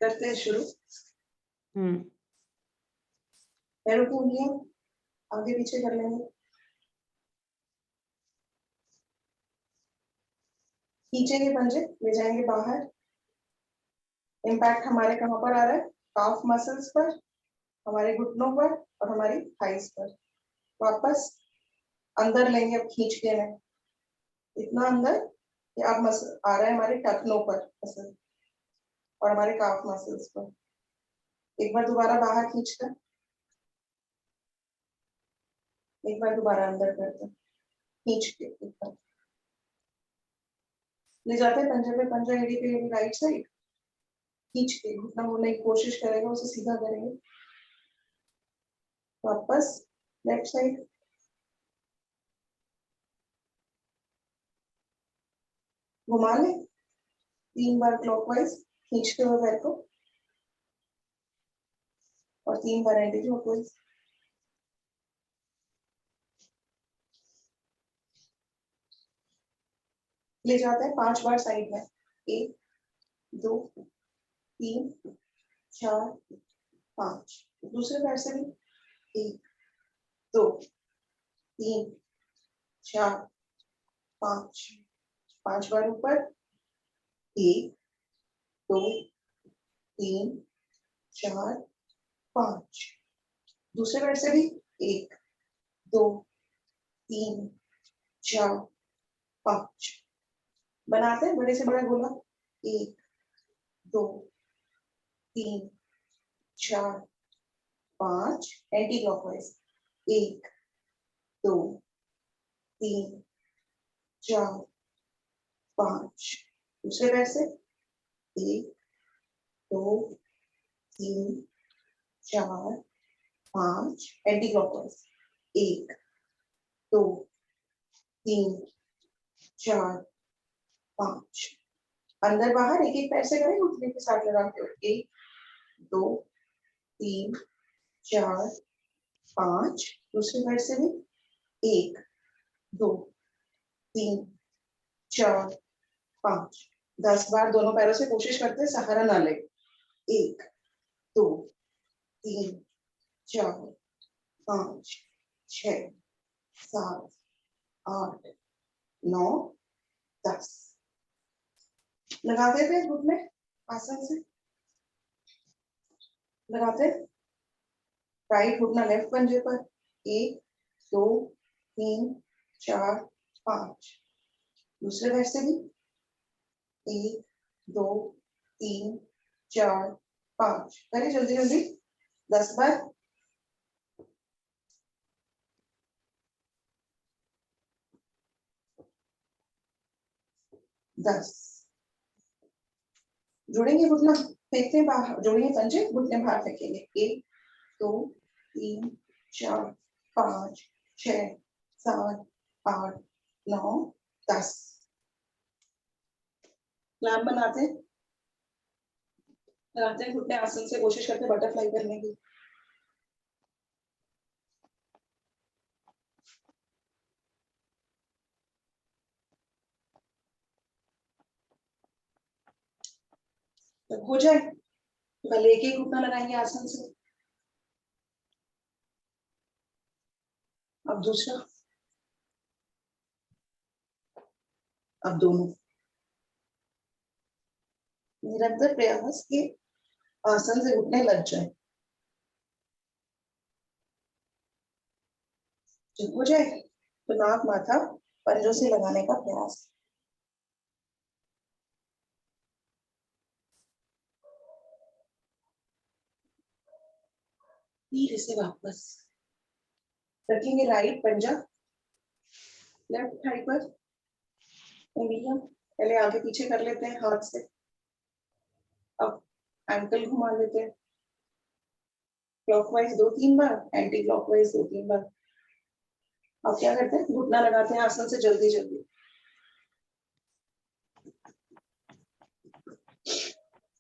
करते हैं शुरू। पैरों को उंगलियां आगे पीछे कर लेंगे, खींचेंगे पंजे, ले जाएंगे बाहर। इम्पैक्ट हमारे कहाँ पर आ रहा है? काफ मसल्स पर, हमारे घुटनों पर और हमारी थाइस पर। वापस अंदर लेंगे अब खींच के, मैं इतना अंदर कि अब मसल आ रहा है हमारे टखनों पर मसल और हमारे काफ मसल्स पर। एक बार दोबारा बाहर खींचकर, एक बार दोबारा अंदर करते, खींच के एक बार ले जाते हैं पंजे पे पंजा, एड़ी पे एड़ी, राइट साइड खींच के घुटना मोड़ने की कोशिश करेंगे, उसे सीधा करेंगे। वापस लेफ्ट साइड, घुमा ले 3 बार क्लॉकवाइज खींचते हुए पैर को और 3 बार एंटी क्लॉकवाइज। ले जाते हैं 5 बार साइड में, 1 2 3 4 5। दूसरे पैर से भी 1 2 3 4 5। 5 बार ऊपर, 1 2 3 4 5। दूसरे पैर से भी 1 2 3 4 5। बनाते हैं बड़े से बड़ा गोला, 1 2 3 4 5। Anti clockwise, 1 2 3 4 5। दूसरे पैर से 1 2 3 4 5। Anti clockwise, 1 2 3 4 5। अंदर बाहर एक एक पैर से करें, घुटने के साथ लगाते हुए, 1 2 3 4 5। दूसरे पैर से भी 1 2 3 4 5। 10 बार दोनों पैरों से कोशिश करते हैं सहारा ना ले। 1 2 3 4 5 6 7 8 9 10। लगाते थे घुटने आसन से, लगाते राइट घुटना लेफ्ट पंजे पर, 1 2 3 4 5। दूसरे पैर से भी 1 2 3 4 5। करें जल्दी जल्दी 10 बार। जोड़ेंगे घुटना, फेंकते हैं बाहर, जोड़ेंगे पंजे, घुटने बाहर फेंकेंगे। 1 2 3 4 5 6 7 8 9 10। प्लान बनाते हैं, लगाते हैं घुटने आसन से, कोशिश करते हैं बटरफ्लाई करने की। जब हो जाए तो पहले एक एक घुटना लगाएंगे आसन से, अब दूसरा, अब दोनों। निरंतर प्रयास के आसन से घुटने लग जाए। जब हो जाए तो नाक माथा पंजों से लगाने का प्रयास। धीरे से वापस रखेंगे राइट पंजा लेफ्ट थाई पर, उंगलियां पहले आगे पीछे कर लेते हैं हाथ से। अब एंकल घुमा लेते हैं क्लॉकवाइज 2-3 बार, एंटी क्लॉकवाइज 2-3 बार। अब क्या करते हैं, घुटना लगाते हैं आसन से जल्दी जल्दी।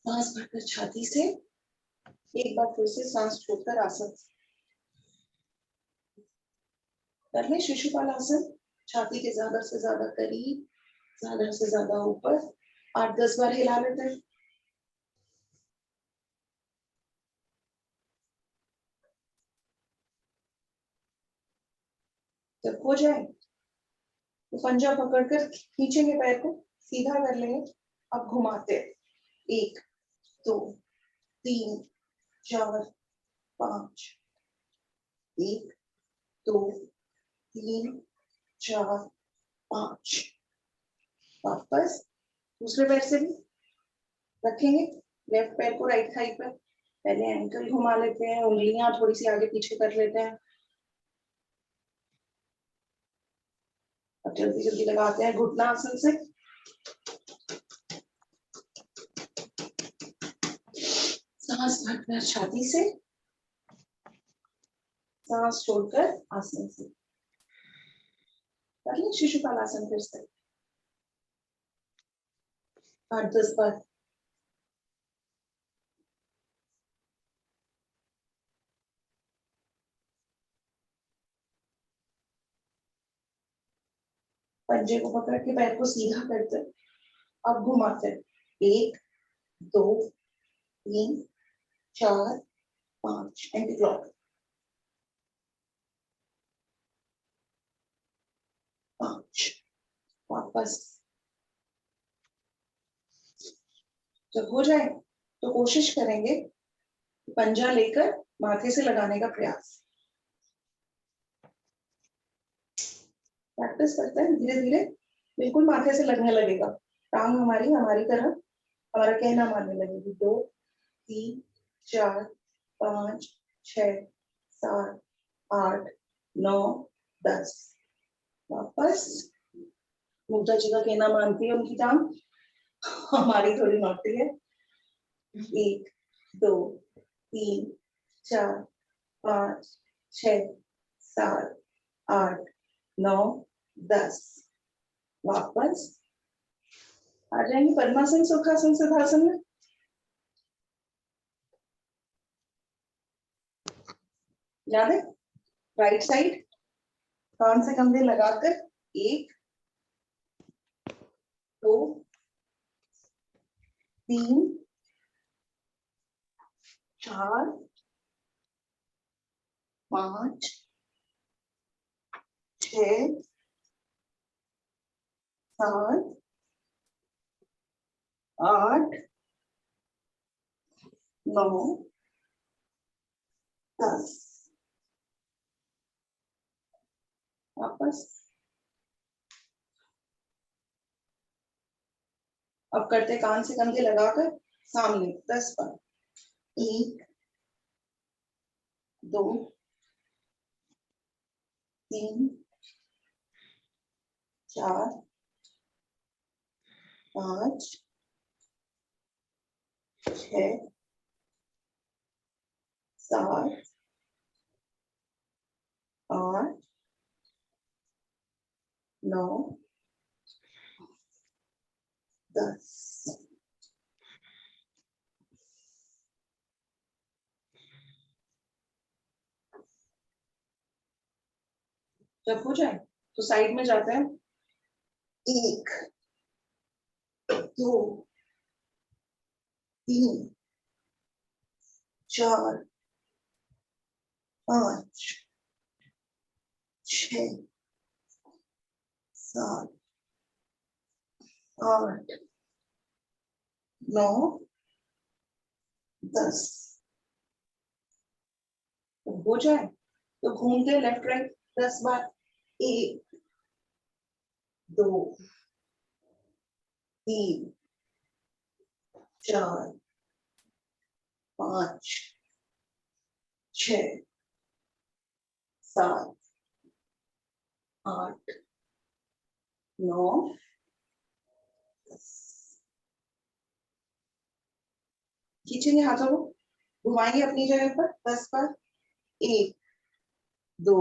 सांस भरकर छाती से, एक बार फिर से सांस छोड़कर आसन कर ले। शिशुपाल आसन, छाती के ज्यादा से ज्यादा करीब, ज्यादा से ज्यादा ऊपर, 8-10 बार हिला लेते हैं। जब हो जाए तो पंजा पकड़कर खींचेंगे, पैर को सीधा कर लेंगे। अब घुमाते हैं, 1 2 3 4 5, 1 2 3 4 5। वापस दूसरे पैर से भी रखेंगे, लेफ्ट पैर को राइट थाई पर, पहले एंकल घुमा लेते हैं, उंगलियां थोड़ी सी आगे पीछे कर लेते हैं। अब जल्दी जल्दी लगाते हैं घुटना आसन से। सांस भरकर छाती से, सांस छोड़कर आसन से। कर लें शिशुपाल आसन फिर से 8-10 बार। पंजे को पकड़ के पैर को सीधा करते, अब घुमाते, 1 2 3 4 5, एंटी क्लॉक 5। वापस जब हो जाए तो कोशिश करेंगे पंजा लेकर माथे से लगाने का प्रयास। प्रैक्टिस करते हैं, धीरे धीरे बिल्कुल माथे से लगने लगेगा, टांग हमारी हमारी तरह हमारा कहना मानने लगेगी। 2 3 4 5 6 7 8 9 10। वापस मुग्धा जी का कहना मानती है उनकी टांग, हमारी थोड़ी नौटी है। 1 2 3 4 5 6 7 8 9 10। वापस आ जाएंगे पद्मासन, सुखासन, सिद्धासन में। याद है, राइट साइड कान से कंधे लगाकर 1 2 3 4 5 6 7 8 9 10। वापस अब करते कान से कंधे लगाकर सामने 10 बार। 1 2 3 4 5 6 7 8 9 10। जब हो जाए तो साइड में जाते हैं, 1 2 3 4 5 6 7 8 9 10। हो जाए तो घूमते लेफ्ट राइट 10 बार। 1 2 3 4 5 6 7 8 9 10। खींचेंगे हाथों को, घुमाएंगे अपनी जगह पर 10 बार। 1 2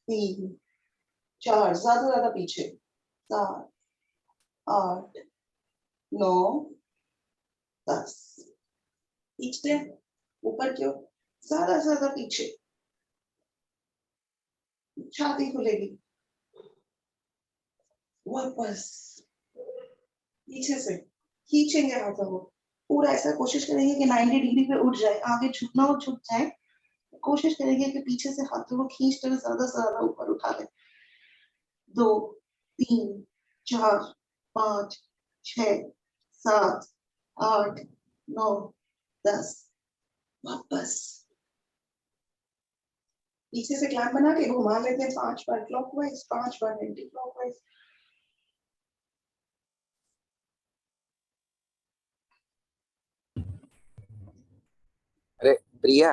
3 4, ज्यादा पीछे, 7 8 9 10। खींचते हैं ऊपर की ओर, ज्यादा पीछे, छाती खुलेगी। वापस पीछे से खींचेंगे हाथों को, पूरा ऐसा कोशिश करेंगे कि 90 डिग्री पे उठ जाए, आगे झुकना हो झुक जाए, कोशिश करेंगे कि पीछे से हाथों को खींचते हुए ज्यादा से ज्यादा ऊपर उठा लें। 2, 3, 4, 5, 6, 7, 8, 9, 10। वापस पीछे से क्लैंप बना के घुमा लेते हैं 5 बार क्लॉकवाइज, 5 बार एंटी क्लॉकवाइज। अरे प्रिया,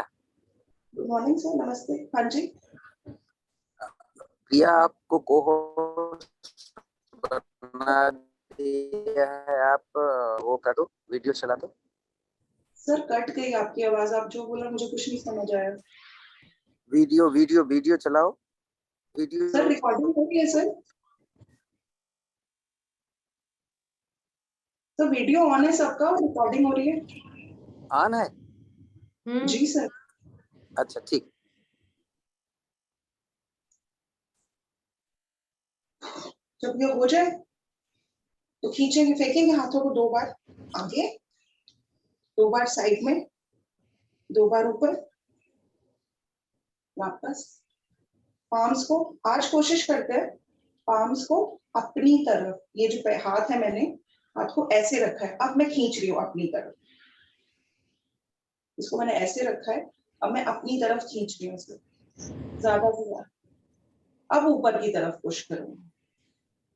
गुड मॉर्निंग सर, नमस्ते। हाँ जी प्रिया आपको को-होस्ट बना दिया है, आप वो कर दो, वीडियो चला दो। सर कट गई आपकी आवाज, आप जो बोला मुझे कुछ नहीं समझ आया। वीडियो वीडियो वीडियो चलाओ, वीडियो। सर रिकॉर्डिंग हो रही है सर? तो वीडियो ऑन है सबका और रिकॉर्डिंग हो रही है? ऑन है? जी सर। अच्छा ठीक। जब ये हो जाए तो खींचेंगे, फेंकेंगे हाथों को 2 बार आगे, 2 बार साइड में, 2 बार ऊपर, वापस। पाम्स को आज कोशिश करते हैं, पाम्स को अपनी तरफ, ये जो हाथ है मैंने हाथ को ऐसे रखा है, अब मैं खींच रही हूँ अपनी तरफ। इसको मैंने ऐसे रखा है, अब मैं अपनी तरफ खींच रही हूँ इसको ज्यादा से ज्यादा। अब ऊपर की तरफ पुश करूंगी।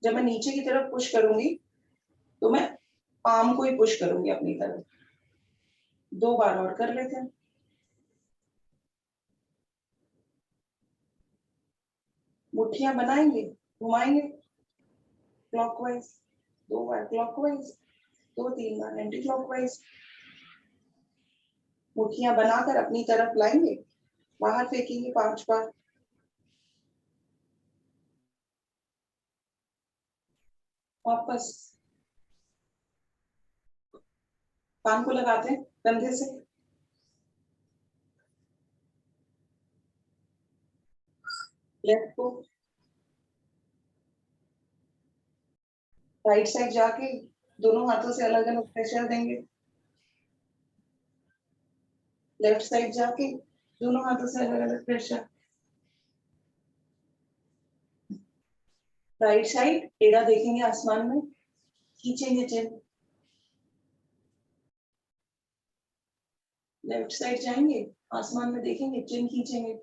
जब मैं नीचे की तरफ पुश करूंगी तो मैं पाम को ही पुश करूंगी अपनी तरफ। 2 बार और कर लेते हैं। मुट्ठियां बनाएंगे, घुमाएंगे क्लॉकवाइज, 2 बार क्लॉकवाइज, 2-3 बार एंटी क्लॉकवाइज। मुट्ठियां बनाकर अपनी तरफ लाएंगे, बाहर फेंकेंगे 5 बार। वापस कान को लगाते हैं कंधे से, लेफ्ट को राइट साइड जाके दोनों हाथों से अलग अलग प्रेशर देंगे। लेफ्ट साइड जाके दोनों हाथों से अलग अलग प्रेशर। राइट साइड टेढ़ा देखेंगे आसमान में, खींचेंगे चिन। लेफ्ट साइड जाएंगे, आसमान में देखेंगे, चिन खींचेंगे।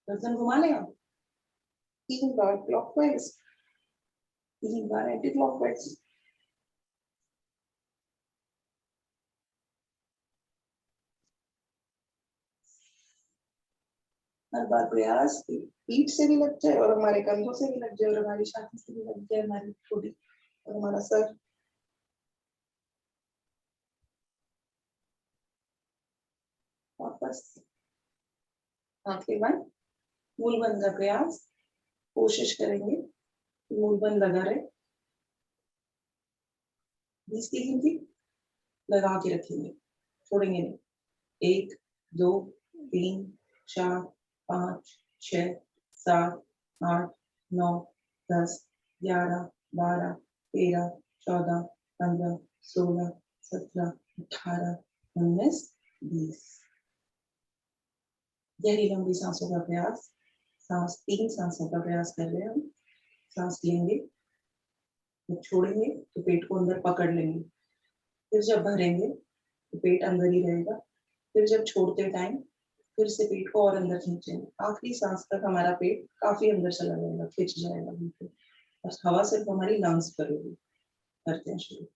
गर्दन घुमा लें आप 3 बार क्लॉकवाइज, 3 बार एंटी क्लॉकवाइज। हर बार प्रयास पीठ से भी लग जाए और हमारे कंधों से भी लग जाए और हमारी छाती से भी लग जाए, हमारी बॉडी और हमारा सर। वापस आंखें बंद, मूल बंद का प्रयास, कोशिश करेंगे मूल बंद लगा रहे। 20 की गिनती लगा के रखेंगे, छोड़ेंगे नहीं। 1, 2, 3, 4, 5, 6, 7, 8, 9, 10, 11, 12, 13, 14, 15, 16, 17, 18, 19, 20। गहरी लंबी सांसों का प्रयास। 3 सांसों का प्रयास कर रहे हैं हम। सांस लेंगे, जब छोड़ेंगे तो पेट को अंदर पकड़ लेंगे, फिर जब भरेंगे तो पेट अंदर ही रहेगा, फिर जब छोड़ते टाइम फिर से पेट को और अंदर खींचेंगे। आखिरी सांस तक हमारा पेट काफी अंदर चला जाएगा, खिंच जाएगा बिल्कुल। बस हवा सिर्फ हमारी लंग्स पर होगी। करते हैं शुरू।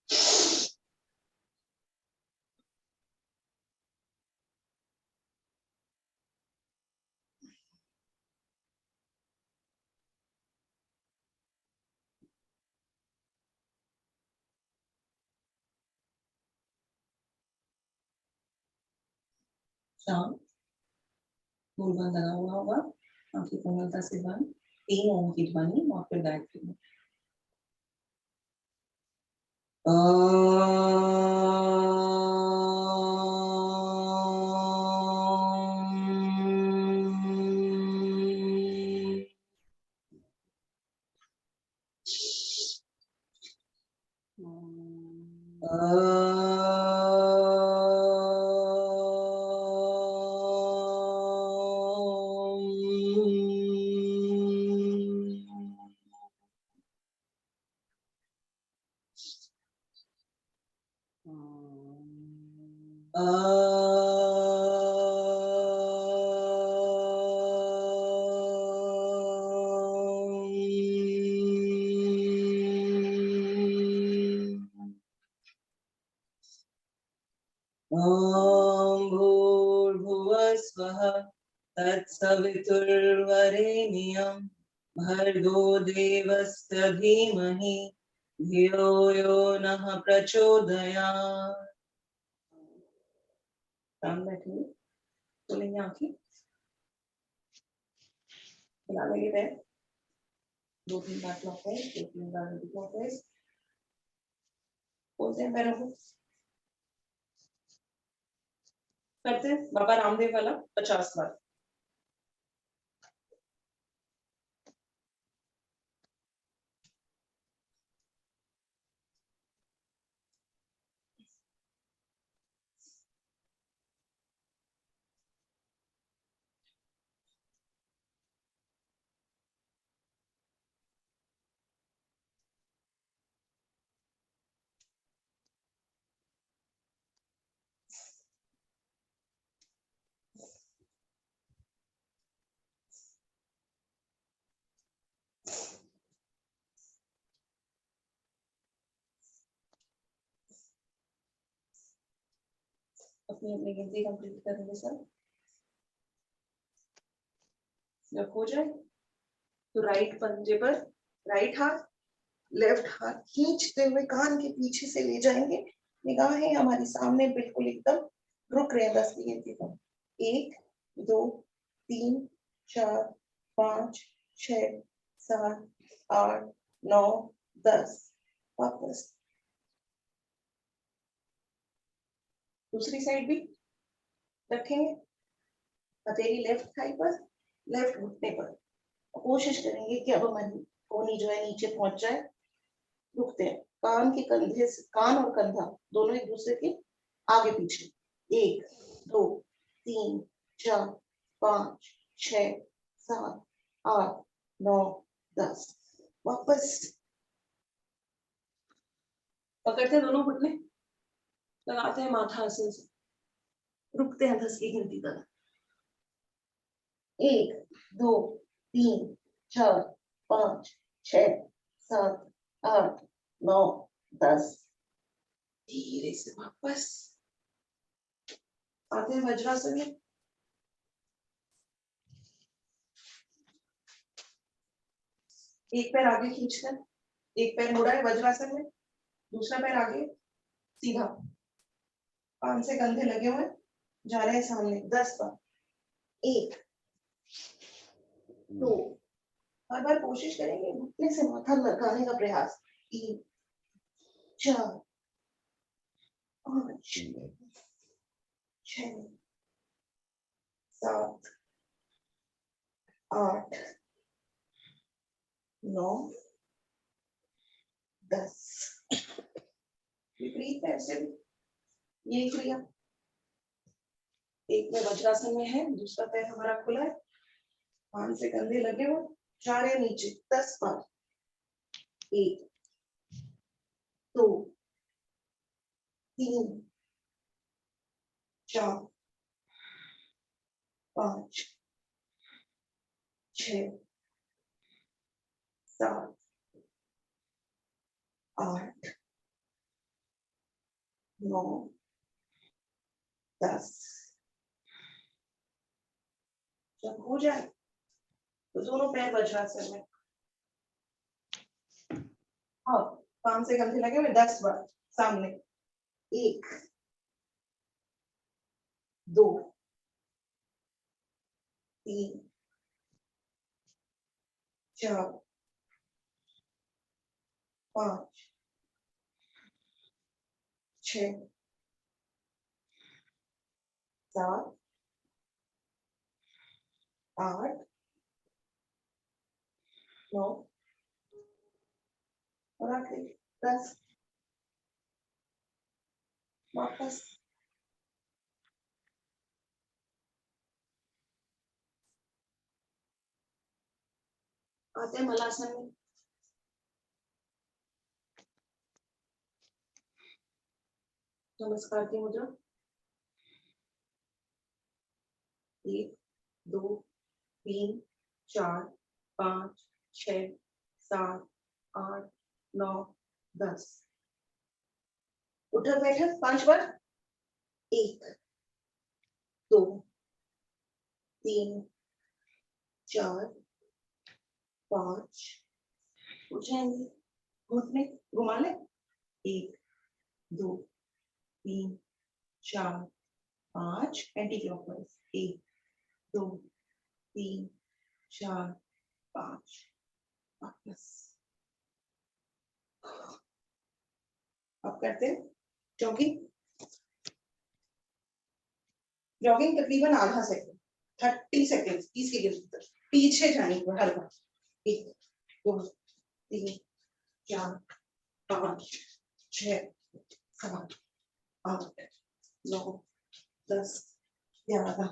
शांत, मुंह बंद लगा हुआ होगा, आंखें कोमलता से बंद। 3 ओम की ध्वनि और फिर गायत्री में। ॐ भूर्भुवः स्वः तत्सवितुर्वरेण्यं भर्गो देवस्य धीमहि धियो यो नः प्रचोदयात्। काम बैठिए, खोलेंगे आंखें, हिला लेंगे पैर, 2-3 बार क्लॉकवाइज, 2-3 बार एंटी क्लॉकवाइज, बोलते हैं पैरों को, करते हैं बाबा रामदेव वाला 50 बार। अपनी अपनी गिनती कंप्लीट करेंगे सर। जब हो जाए तो राइट पंजे पर राइट हाथ, लेफ्ट हाथ खींचते हुए कान के पीछे से ले जाएंगे, निगाहें हमारी सामने बिल्कुल एकदम रुक रहे हैं 10 की गिनती पर। 1 2 3 4 5 6 7 8 9 10। वापस दूसरी साइड भी रखेंगे, हथेली लेफ्ट थाई पर, लेफ्ट घुटने पर। कोशिश करेंगे कि अब हमारी कोहनी जो है नीचे पहुंच जाए। रुकते हैं, कान के कंधे से, कान और कंधा दोनों एक दूसरे के आगे पीछे। 1 2 3 4 5 6 7 8 9 10। वापस पकड़ते हैं दोनों घुटने, लगाते हैं माथा आसन से, रुकते हैं 10 की गिनती तक। 1 2 3 4 5 6 7 8 9 10। धीरे से वापस आते हैं वज्रासन में। एक पैर आगे खींचकर, एक पैर मुड़ा है वज्रासन में, दूसरा पैर आगे सीधा, कान से कंधे लगे हुए जा रहे हैं सामने। 10 बार। 1 2, हर बार कोशिश करेंगे घुटने से माथा लगाने का प्रयास। 3 4 5 6 7 8 9 10। विपरीत पैर से भी यही क्रिया। एक में वज्रासन में है, दूसरा पैर हमारा खुला है, कान से कंधे लगे हुए, जा रहे नीचे। 10 बार। 1 2 3 4 5 6 7 8 9 10। जब हो जाए तो दोनों पैर वज्रासन में, हाँ, कान से कंधे लगे हुए 10 बार सामने। 1 2 3 4 5 6 7 8 9 और आखिरी 10। वापस आते हैं मलासन में। नमस्कार की मुद्रा। 1 2 3 4 5 6 7 8 9 10 उठक बैठक 5 बार 1 2 3 4 5 उठ जाएंगे घुटने घुमा ले 1 2 3 4 5 एंटी क्लॉकवाइज 1 2 3 4 5 वापस अब करते हैं जॉगिंग जॉगिंग तकरीबन आधा सेकंड 30 सेकंड 30 सेकंड पीछे जाने को हल्का 1 2 3 4 5 6 7 8 9 10 11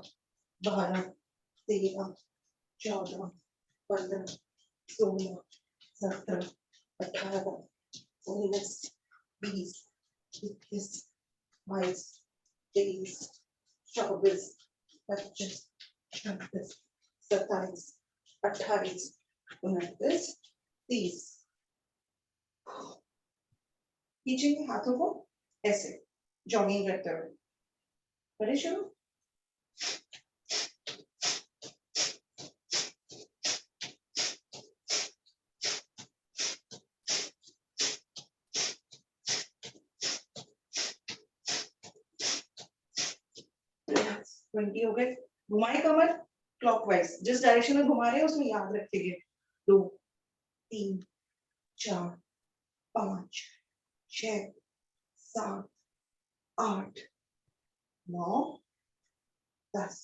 12 13 14 15 16 17 18 19 20 21 22 23 24 25 26 27 28 29 30 खींचेंगे हाथों को ऐसे जॉगिंग करते हुए करें शुरू ट्वेंटी हो गए घुमाए कमर क्लॉकवाइज जिस डायरेक्शन में घुमा रहे हैं उसमें याद रखेंगे 2 3 4 5 6 7 8 9 10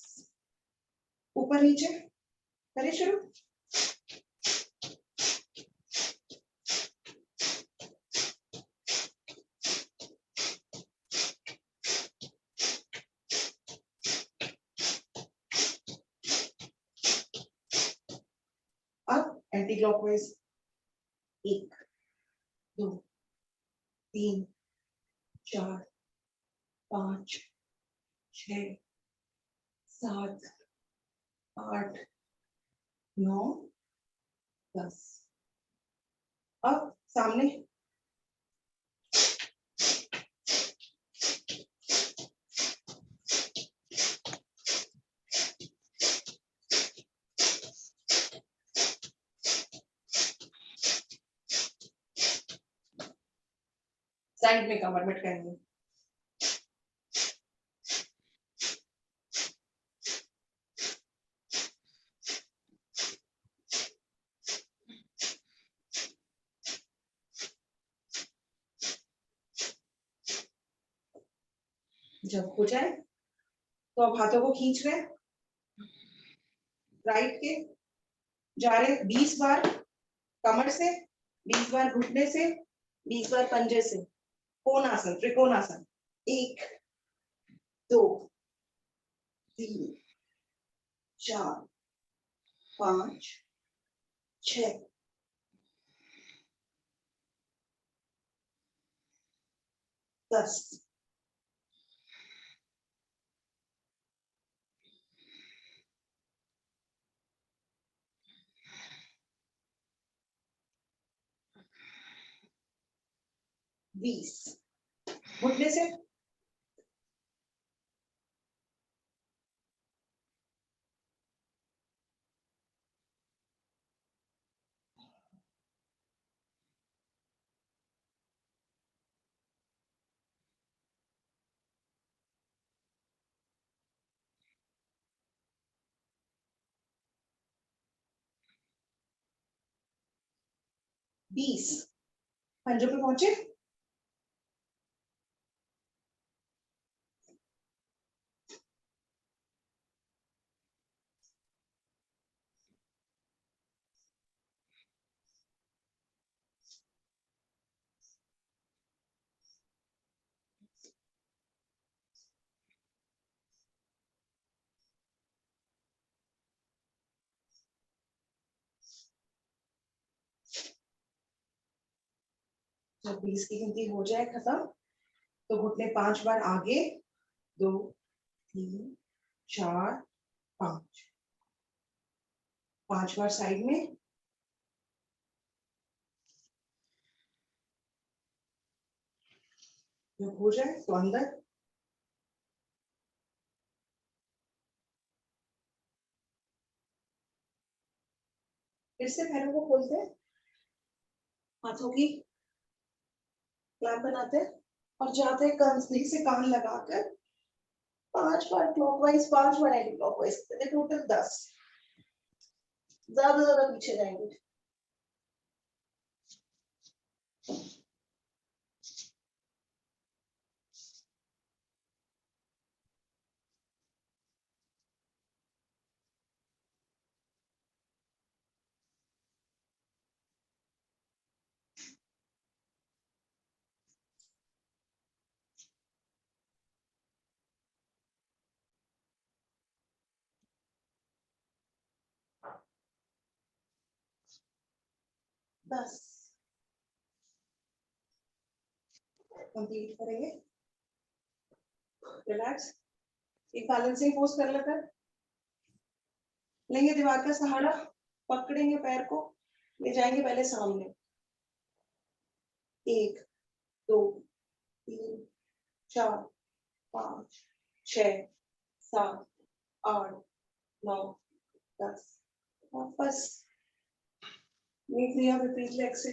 ऊपर नीचे करें शुरू अब एंटी क्लॉकवाइज 1 2 3 4 5 6 7 8 9 10 अब सामने साइड में कमर मटकाएंगे जब हो जाए तो अब हाथों को खींच रहे राइट के जा रहे 20 बार कमर से 20 बार घुटने से 20 बार पंजे से कोणासन त्रिकोणासन 1 2 3 4 5 6 10 20 घुटने से बीस पंजों पे पहुंचे जब 20 की गिनती हो जाए खत्म तो घुटने 5 बार आगे 2 3 4 5 5 बार साइड में, जब हो जाए तो अंदर, फिर से पैरों को खोलते हैं, हाथों की क्लैंप बनाते हैं और जाते हैं कंधे से कान लगाकर 5 बार क्लॉकवाइज, 5 बार एंटी क्लॉकवाइज, टोटल 10, ज्यादा पीछे जाएंगे। दस कंप्लीट करेंगे। रिलैक्स, एक बैलेंसिंग पोज कर लेकर लेंगे, दीवार का सहारा पकड़ेंगे, पैर को ले जाएंगे पहले सामने, 1 2 3 4 5 6 7 8 9 10, वापस रिपीट लेग से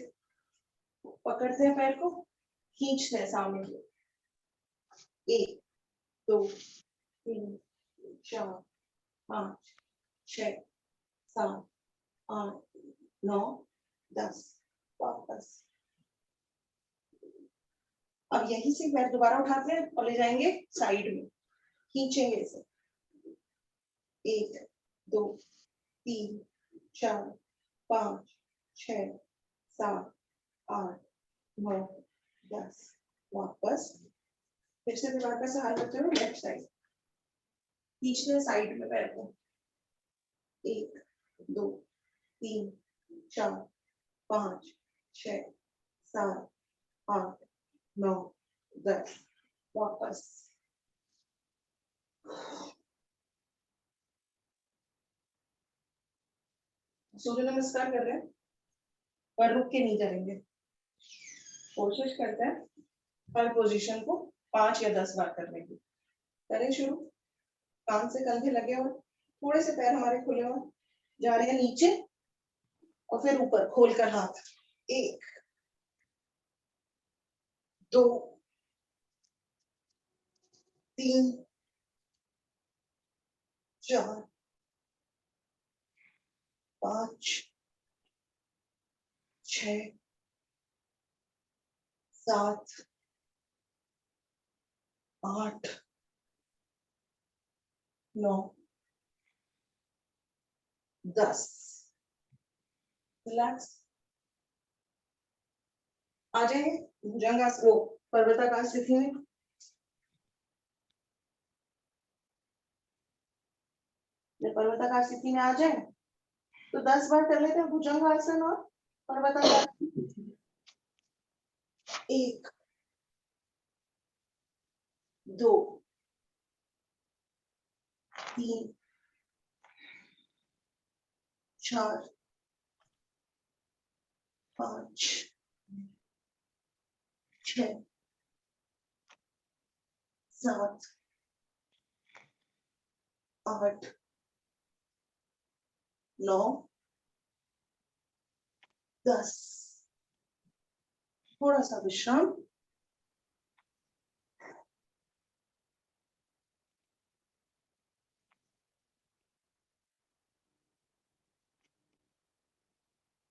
पकड़ते हैं, पैर को खींचते हैं सामने की, 1 2 3 4 5 6 7 8 9 10, वापस। अब यहीं से पैर दोबारा उठाते हैं और ले जाएंगे साइड में, खींचेंगे इसे, 1 2 3 4 5 6 7 8 9 10, वापस। फिर से दीवार का सहारा लेते हुए लेफ्ट साइड खींचते साइड में पैर को, 1 2 3 4 5 6 7 8 9 10, वापस। सूर्य नमस्कार कर रहे हैं पर रुक के नहीं करेंगे, कोशिश करते हैं हर पोजीशन को 5 या 10 बार करने की। करें शुरू, कान से कंधे लगे हुए, थोड़े से पैर हमारे खुले हुए, जा रहे हैं नीचे और फिर ऊपर खोलकर हाथ, 1 2 3 4 5 6 7 8 9 10, रिलैक्स। आ जाएंगे भुजंगासन, पर्वताकार स्थिति में, जब पर्वताकार स्थिति में आ जाए तो 10 बार कर लेते हैं भुजंगासन और पर्वताकार। 1 2 3 4 5 6 7 8 9 10, थोड़ा सा विश्राम।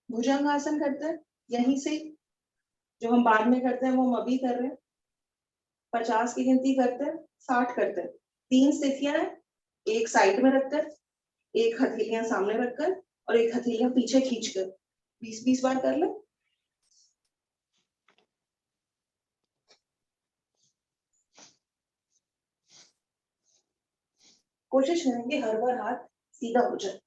भुजंगासन करते हैं यहीं से, जो हम बाद में करते हैं वो हम अभी कर रहे हैं। 50 की गिनती करते हैं, 60 करते हैं। 3 स्थितियां हैं, एक साइड में रखकर, एक हथेलियां सामने रखकर और एक हथेलियां पीछे खींचकर, 20-20 बार कर ले। कोशिश करेंगे हर बार हाथ सीधा हो जाए।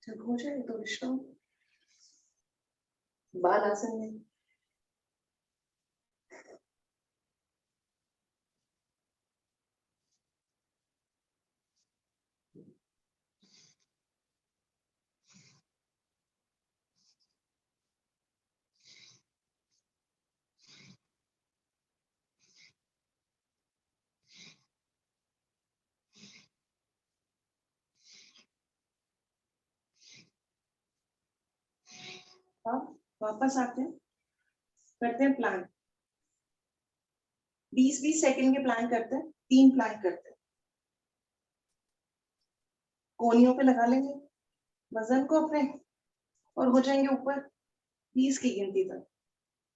जब हो जाए तो विश्राम, बाल आसन में। अब वापस आते हैं, करते हैं प्लान। 20-20 सेकंड के प्लान करते हैं, 3 प्लान करते हैं। कोनियों पे लगा लेंगे वजन को अपने और हो जाएंगे ऊपर 20 की गिनती तक।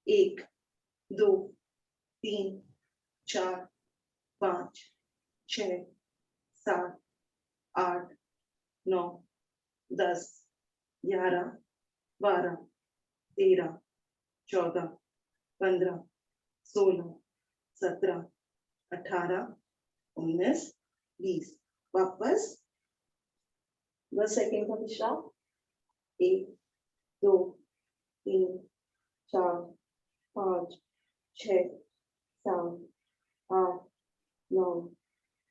1 2 3 4 5 6 7 8 9 10 11 12 13 14 15 16 17 18 19 20। वापस 10 सेकेंड का विश्राम। 1 2 3 4 5 6 7 8 9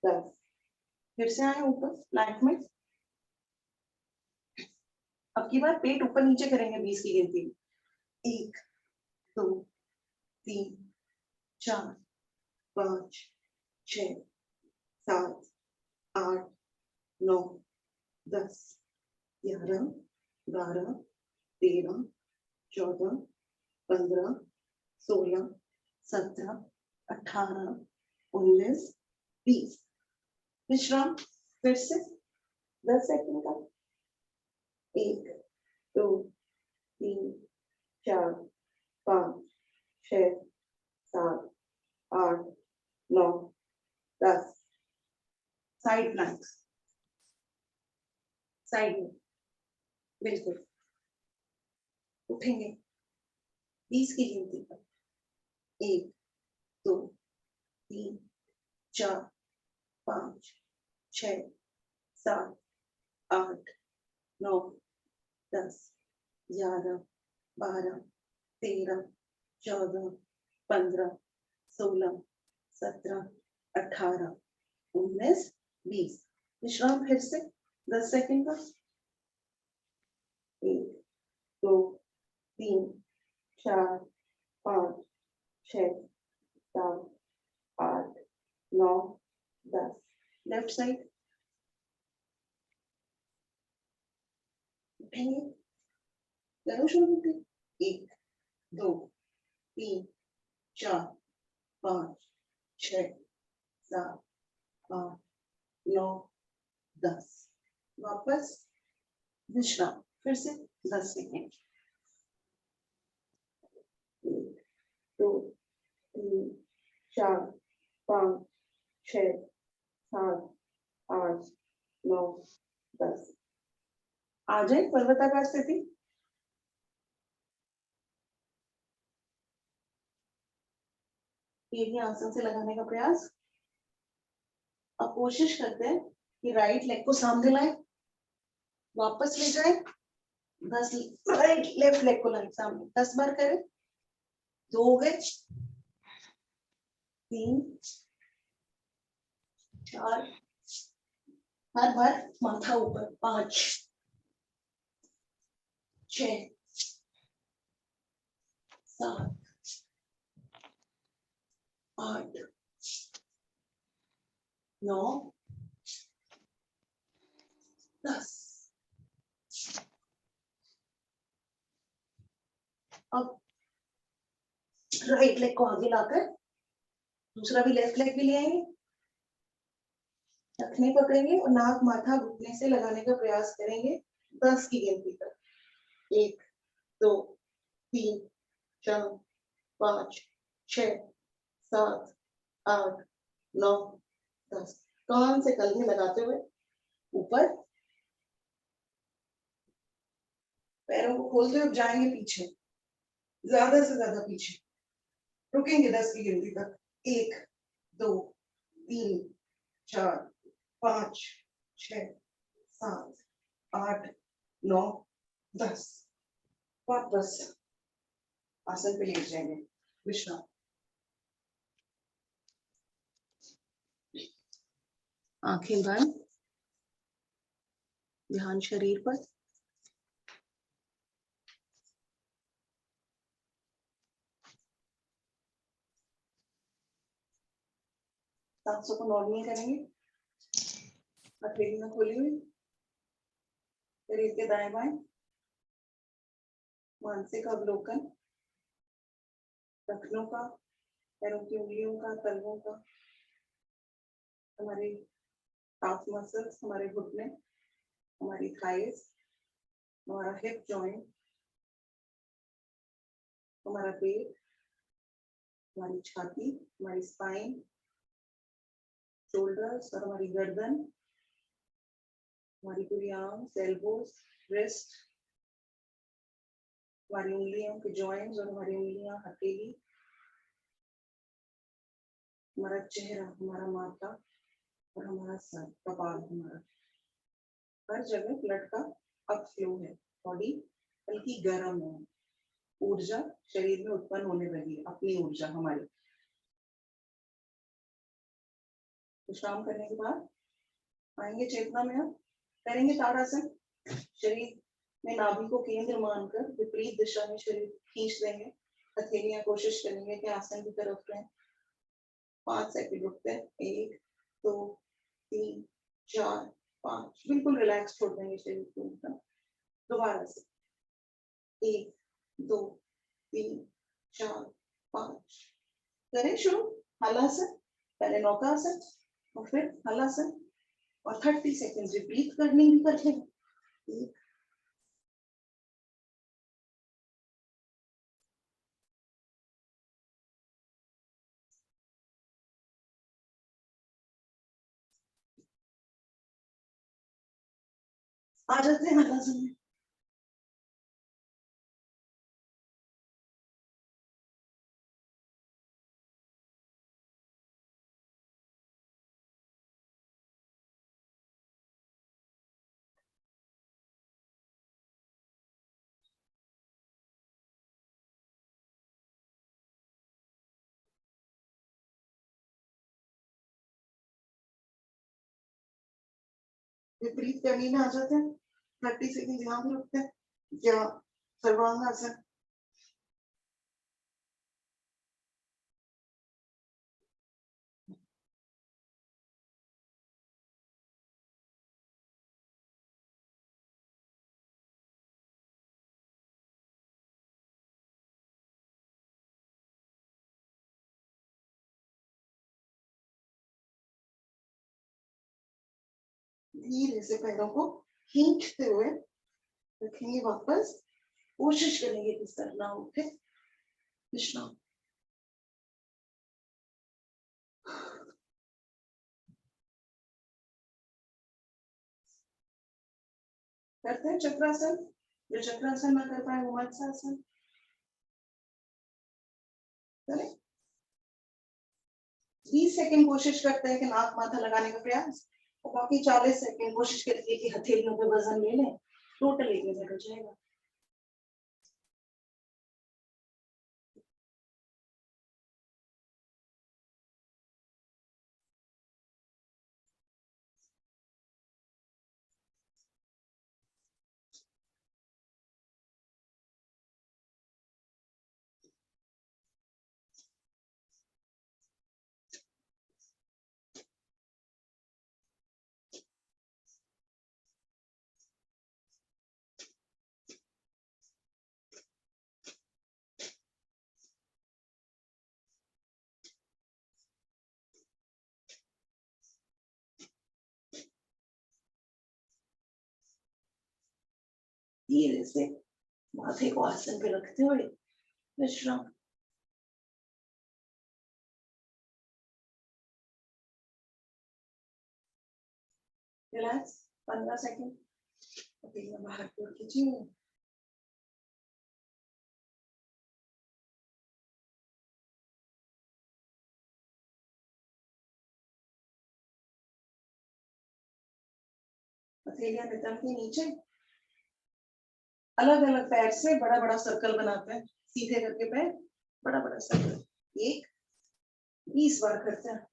10। फिर से आए ऊपर प्लैंक में। अब की बार पेट ऊपर नीचे करेंगे 20 की गिनती। 1 2 3 4 5 6 7 8 9 10 11 12 13 14 15 16 17 18 19 20। विश्राम फिर से 10 सेकंड का। 1 2 3 4 5 6 7 8 9 10। साइड प्लैंक्स, साइड में बिल्कुल उठेंगे 20 की गिनती पर। 1 2 3 4 5 6 7 8 9 10 11 12 13 14 15 16 17 18 19 20। विश्राम फिर से 10 सेकंड का। 1 2 3 4 5 6 7 8 9 10। लेफ्ट साइड उठेंगे, करो शुरू। 1 2 3 4 5 6 7 8 9 10। वापस विश्राम फिर से 10 सेकेंड। 1 2 3 4 5 6 7 8 9 10। आ जाए पर्वताकार स्थिति। ये आसन से लगाने का प्रयास। अब कोशिश करते हैं कि राइट लेग को सामने लाए, वापस ले जाए। 10 राइट लेफ्ट लेग को लाए सामने 10 बार करें। 2 हो गए, 3 4, हर बार माथा ऊपर। 5 6 7 8 9 10। अब राइट लेग को आगे लाकर दूसरा भी लेफ्ट लेग भी ले आएंगे। टखने पकड़ेंगे और नाक माथा घुटने से लगाने का प्रयास करेंगे 10 की गिनती तक। 1 2 3 4 5 6 7 8 9 10। कान से कंधे लगाते हुए ऊपर, पैरों को खोलते हुए जाएंगे पीछे, ज्यादा से ज्यादा पीछे। रुकेंगे 10 की गिनती तक। 1 2 3 4 5 6 7 8 9, 10। वापस आसन पे लेट जाएंगे, विश्राम। आंखें बंद, ध्यान शरीर पर। सांसों को नॉर्मल करेंगे, हथेली में खोली हुई, शरीर के दाएं बाएं, मानसिक अवलोकन, टखनों का, पैरों की उंगलियों का, तलवों का, हमारे काफ मसल्स, हमारे घुटने, हमारी थाइस, हमारा हिप जॉइंट, हमारा पेट, हमारी छाती, हमारी स्पाइन, शोल्डर्स और हमारी गर्दन, हमारी पूरी आर्म्स, एल्बोस, रिस्ट, हमारी उंगलियों के जॉइंट्स और हमारी उंगलियां, हथेली, हमारा चेहरा, हमारा माथा और हमारा सर, कपाल, हमारा हर जगह ब्लड का अप फ्लो है। बॉडी हल्की गर्म है, ऊर्जा शरीर में उत्पन्न होने लगी, अपनी ऊर्जा हमारी। विश्राम करने के बाद आएंगे चेतना में, हम करेंगे ताड़ासन। शरीर में नाभि को केंद्र मानकर विपरीत दिशा में शरीर खींच देंगे, हथेलियां कोशिश करेंगे कि आसन की तरफ रहें। 5 सेकंड रुकते हैं, 1, 2, 3, 4, 5, बिल्कुल रिलैक्स छोड़ देंगे शरीर को एकदम। दोबारा से 1, 2, 3, 4, 5 करें शुरू। हलासन, पहले नौकासन और फिर हलासन, और 30 सेकंड रिपीट करनी भी कर लें। 1, आ जाते हैं हलासन में। विपरीत करनी में आ जाते हैं, 30 सेकंड यहाँ भी रुकते हैं, या सर्वांगासन। धीरे से पैरों को खींचते हुए रखेंगे वापस, कोशिश करेंगे कि सर ना उठे। विश्राम। करते हैं चक्रासन। जो चक्रासन ना कर पाए वो मत्स्यासन करें। 20 सेकंड कोशिश करते हैं कि नाक माथा लगाने का प्रयास, और बाकी 40 सेकंड कोशिश करिए कि हथेलियों पे वजन ले लें, टोटल एक मिनट हो जाएगा। धीरे से माथे को आसन पे रखते हुए विश्राम। रिलैक्स 15 सेकंड, हथेलियां बाहर की ओर खींचिए। हथेलियां नितंब के नीचे, अलग अलग पैर से बड़ा बड़ा सर्कल बनाते हैं, सीधे करके पैर, बड़ा बड़ा सर्कल, एक 20 बार करते हैं।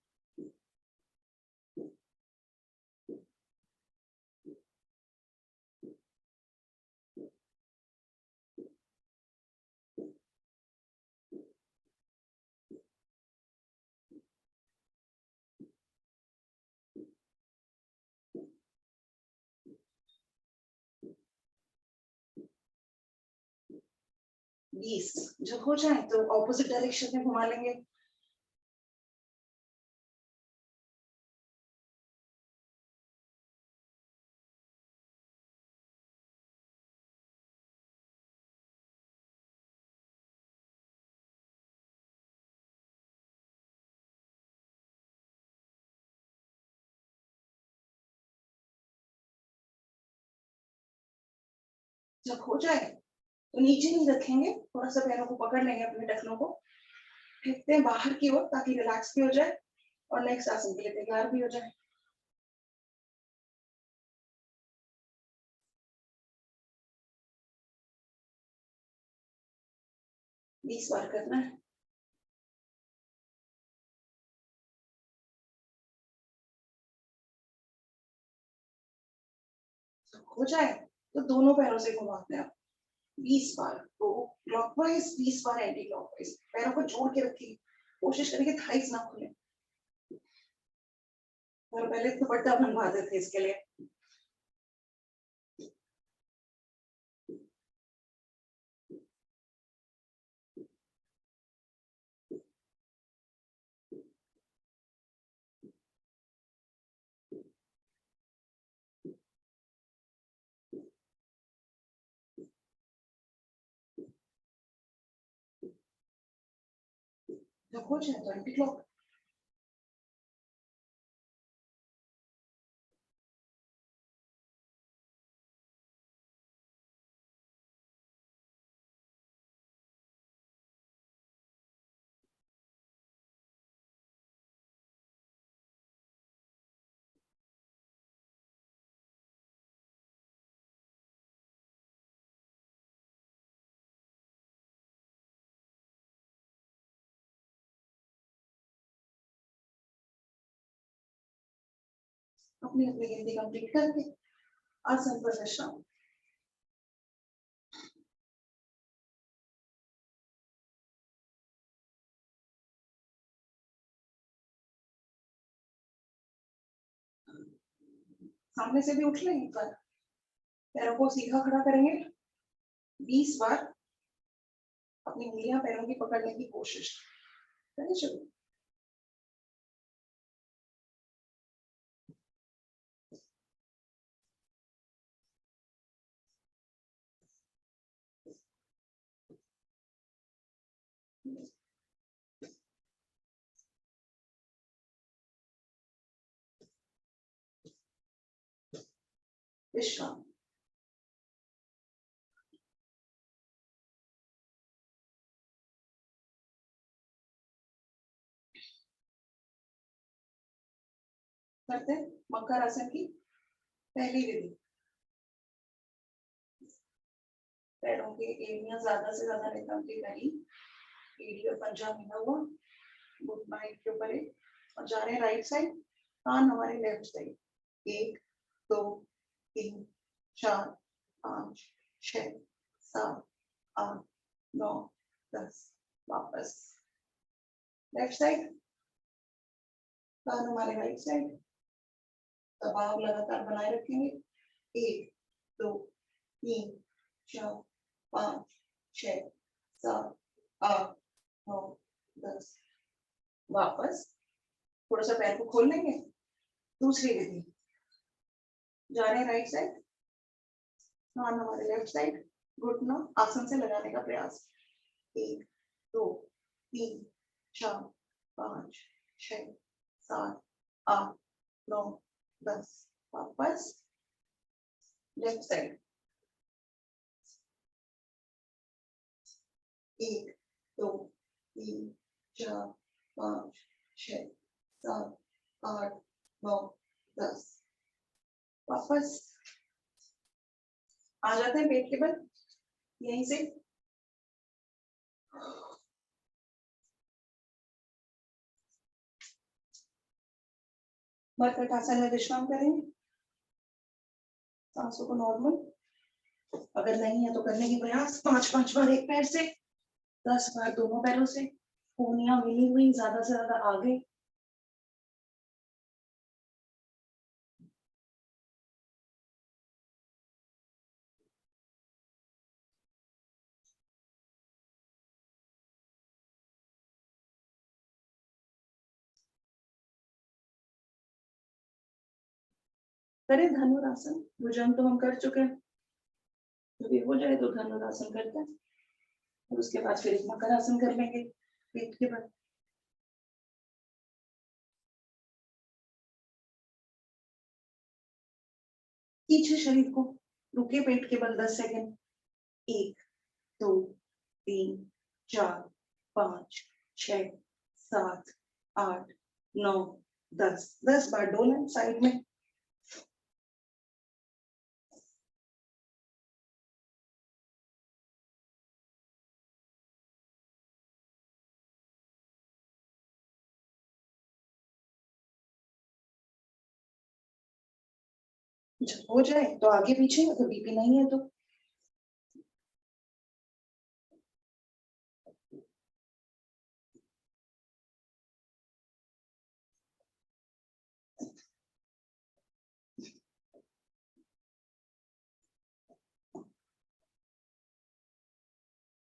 बीस जब हो जाए तो ऑपोजिट डायरेक्शन में घुमा लेंगे। जब हो जाए तो नीचे नहीं रखेंगे, थोड़ा सा पैरों को पकड़ लेंगे, अपने टखनों को फेंकते हैं बाहर की ओर ताकि रिलैक्स भी हो जाए और नेक्स्ट आसन के लिए तैयार भी हो जाए। 20 बार करना है। हो जाए तो दोनों पैरों से घुमाते हैं 20 बार, तो क्लॉकवाइज 20 बार एंटी क्लॉकवाइज, पैरों को जोड़ के रखिए, कोशिश करेंगे थाइस ना खुले। और पहले दुपट्टा बनवाते थे इसके लिए। जब हो जाए तो एंटी क्लॉक। अपनी अपनी गिनती कंप्लीट करके आसन पर विश्राम। सामने से भी उठ लेंगे, पर पैरों को सीधा खड़ा करेंगे। 20 बार अपनी उंगलियां पैरों की पकड़ने की कोशिश करें। शुरू। विश्राम। करते हैं मकर आसन की पहली विधि। पैरों के एड़ियां ज्यादा से ज्यादा नितंब के करीब, एड़ी और पंजा मिला हुआ, घुटना एक के ऊपर एक, और जा रहे हैं राइट साइड, कान हमारे लेफ्ट साइड। 1 2 3 4 5 6 7 8 9 10। वापस लेफ्ट साइड, कान हमारे राइट साइड, दबाव लगातार बनाए रखेंगे। 1 2 3 4 5 6 7 8 9 10। वापस थोड़ा सा पैर को खोल लेंगे। दूसरी विधि, जा रहे हैं राइट साइड, कान हमारे लेफ्ट साइड, घुटना आसन से लगाने का प्रयास। 1 2 3 4 5 6 7 8 9 10। वापस लेफ्ट साइड, 1 2 3 4 5 6 7 8 9 10। वापस आ जाते हैं पेट के बल, यहीं से मरकटासन में विश्राम करेंगे, सांसों को नॉर्मल, अगर नहीं है तो करने की प्रयास 5-5 बार एक पैर से, 10 बार दोनों पैरों से, कोहनियां मिली हुई ज्यादा से ज्यादा आगे। करें धनुरासन, भुजंग तो हम कर चुके हैं, जब ये हो जाए तो धनुरासन करते हैं, और उसके बाद फिर एक मकर आसन कर लेंगे पेट के बल। खींचे शरीर को, रुके पेट के बल 10 सेकेंड, 1 2 3 4 5 6 7 8 9 10 बार डोलन साइड में। जब हो जाए तो आगे पीछे, अगर बीपी नहीं है तो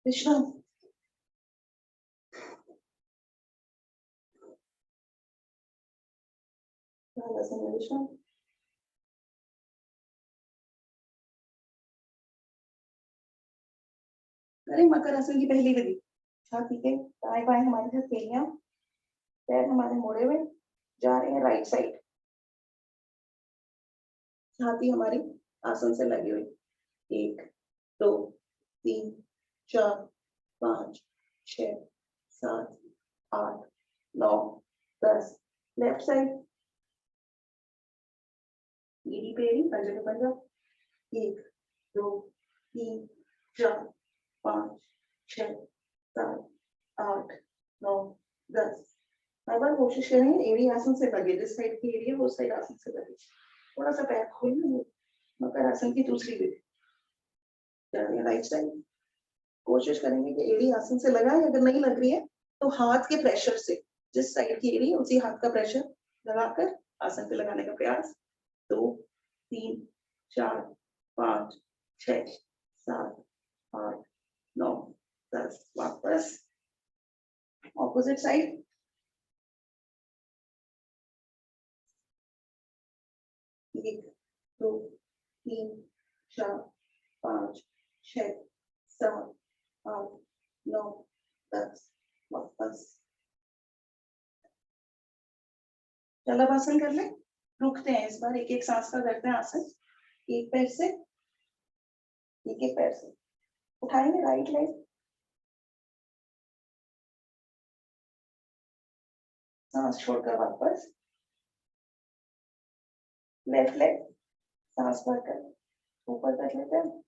विश्राम। विश्राम। करें मकर आसन की पहली विधि, छाती के दाएं बाएं हमारे हथेलियां, पैर हमारे मोड़े हुए जा रहे हैं राइट साइड, छाती हमारी आसन से लगी हुई, 1 2 3 4 5 6 7 8 9 10। लेफ्ट साइड, एड़ी पे एड़ी, पंजे पे पंजा, 1 2 3 4 5 6 7 8 9 10। हर बार कोशिश करेंगे एड़ी आसन से लगे, जिस साइड की एड़ी है वो साइड आसन से लगे, थोड़ा सा पैर खोलना। मकर आसन की दूसरी विधि, राइट साइड, कोशिश करेंगे कि एड़ी आसन से लगाए, अगर नहीं लग रही है तो हाथ के प्रेशर से, जिस साइड की एड़ी है उसी हाथ का प्रेशर लगाकर आसन पे लगाने का प्रयास। 2 3 4 5 6 7 8 9 10। वापस ऑपोजिट साइड, 1 2 3 4 5 6 7 8 9 10। वापस शलभासन कर ले, रुकते हैं इस बार, एक एक सांस का करते हैं आसन, एक पैर से, एक एक पैर से उठाएंगे राइट लेग, सांस छोड़कर वापस, लेफ्ट लेग, सांस भरकर ऊपर कर लेते हैं,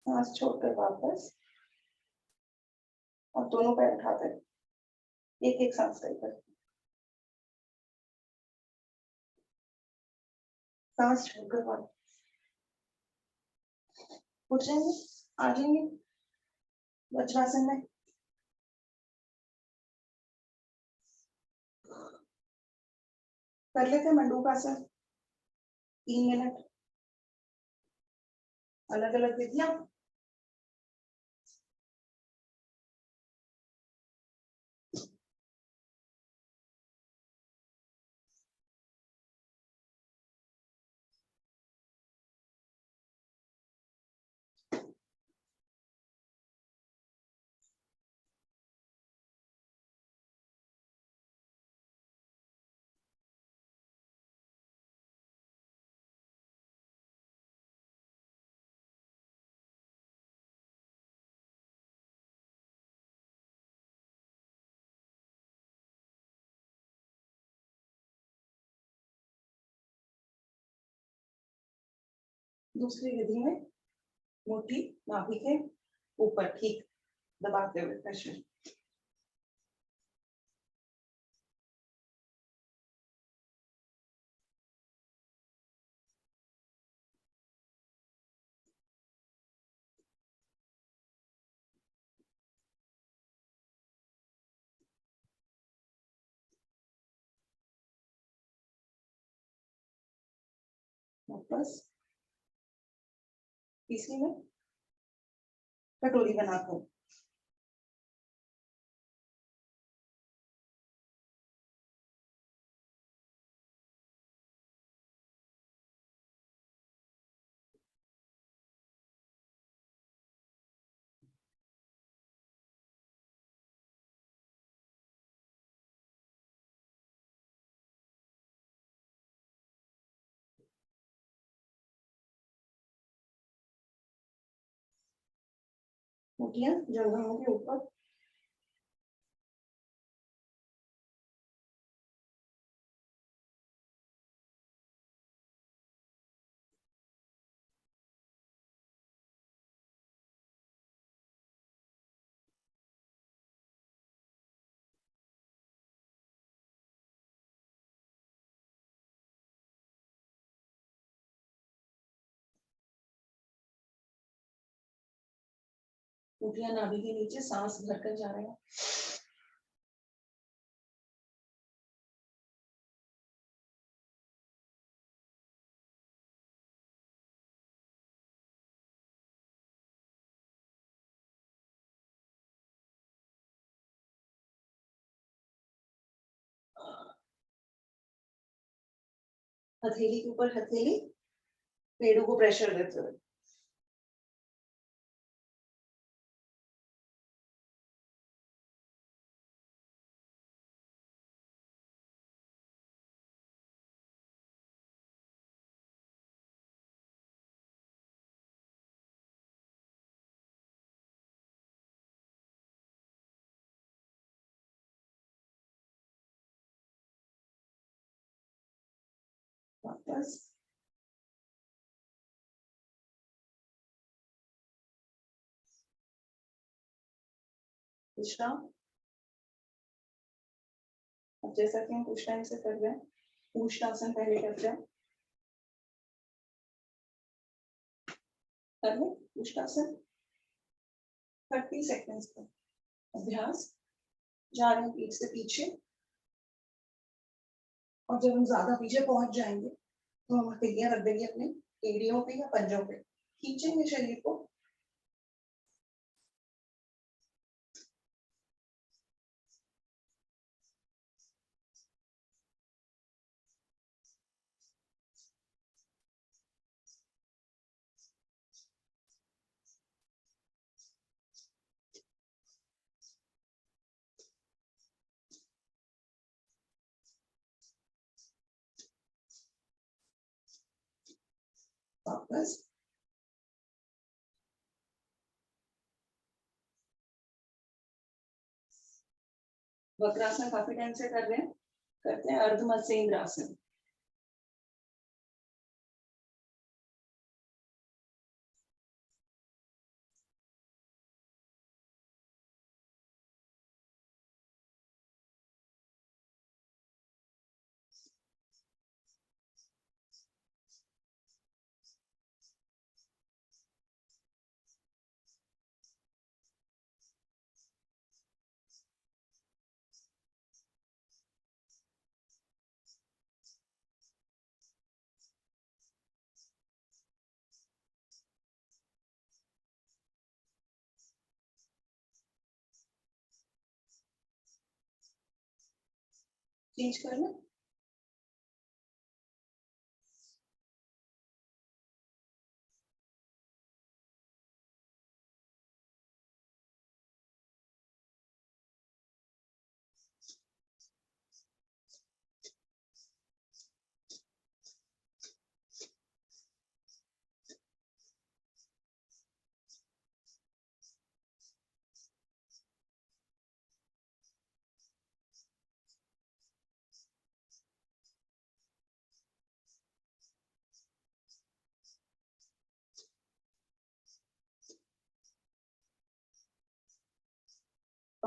सांस छोड़कर वापस, और दोनों पैर उठाते हैं, एक एक सांस लेकर, सांस छोड़कर वापस, उठ जाएंगे, आ जाएंगे वज्रासन में। कर लेते हैं मंडूकासन, 3 मिनट, अलग अलग विधियां। दूसरी विधि में मुट्ठी नाभि के ऊपर ठीक दबाते हुए प्रेशर। वापस तीसरी में कटोरी बनाकर मुठियां जंघों के ऊपर। मुठियां नाभि के नीचे सांस भरकर जा रहे हैं। हथेली के ऊपर हथेली, पेड़ों को प्रेशर देते हुए। वापस विश्राम। अब जैसा कि हम कुछ टाइम से कर रहे हैं, उष्णासन पहले करते हैं। कर लें उष्णासन 30 सेकेंड्स का अभ्यास। जा रहे हैं पीठ से पीछे, और जब हम ज्यादा पीछे पहुंच जाएंगे तो हम हथेलियां रख देंगे अपने एड़ियों पे या पंजों पे, खींचेंगे शरीर को। वापस वक्रासन काफी टाइम से कर रहे हैं, करते हैं अर्ध मत्स्येंद्र आसन। चेंज कर लें।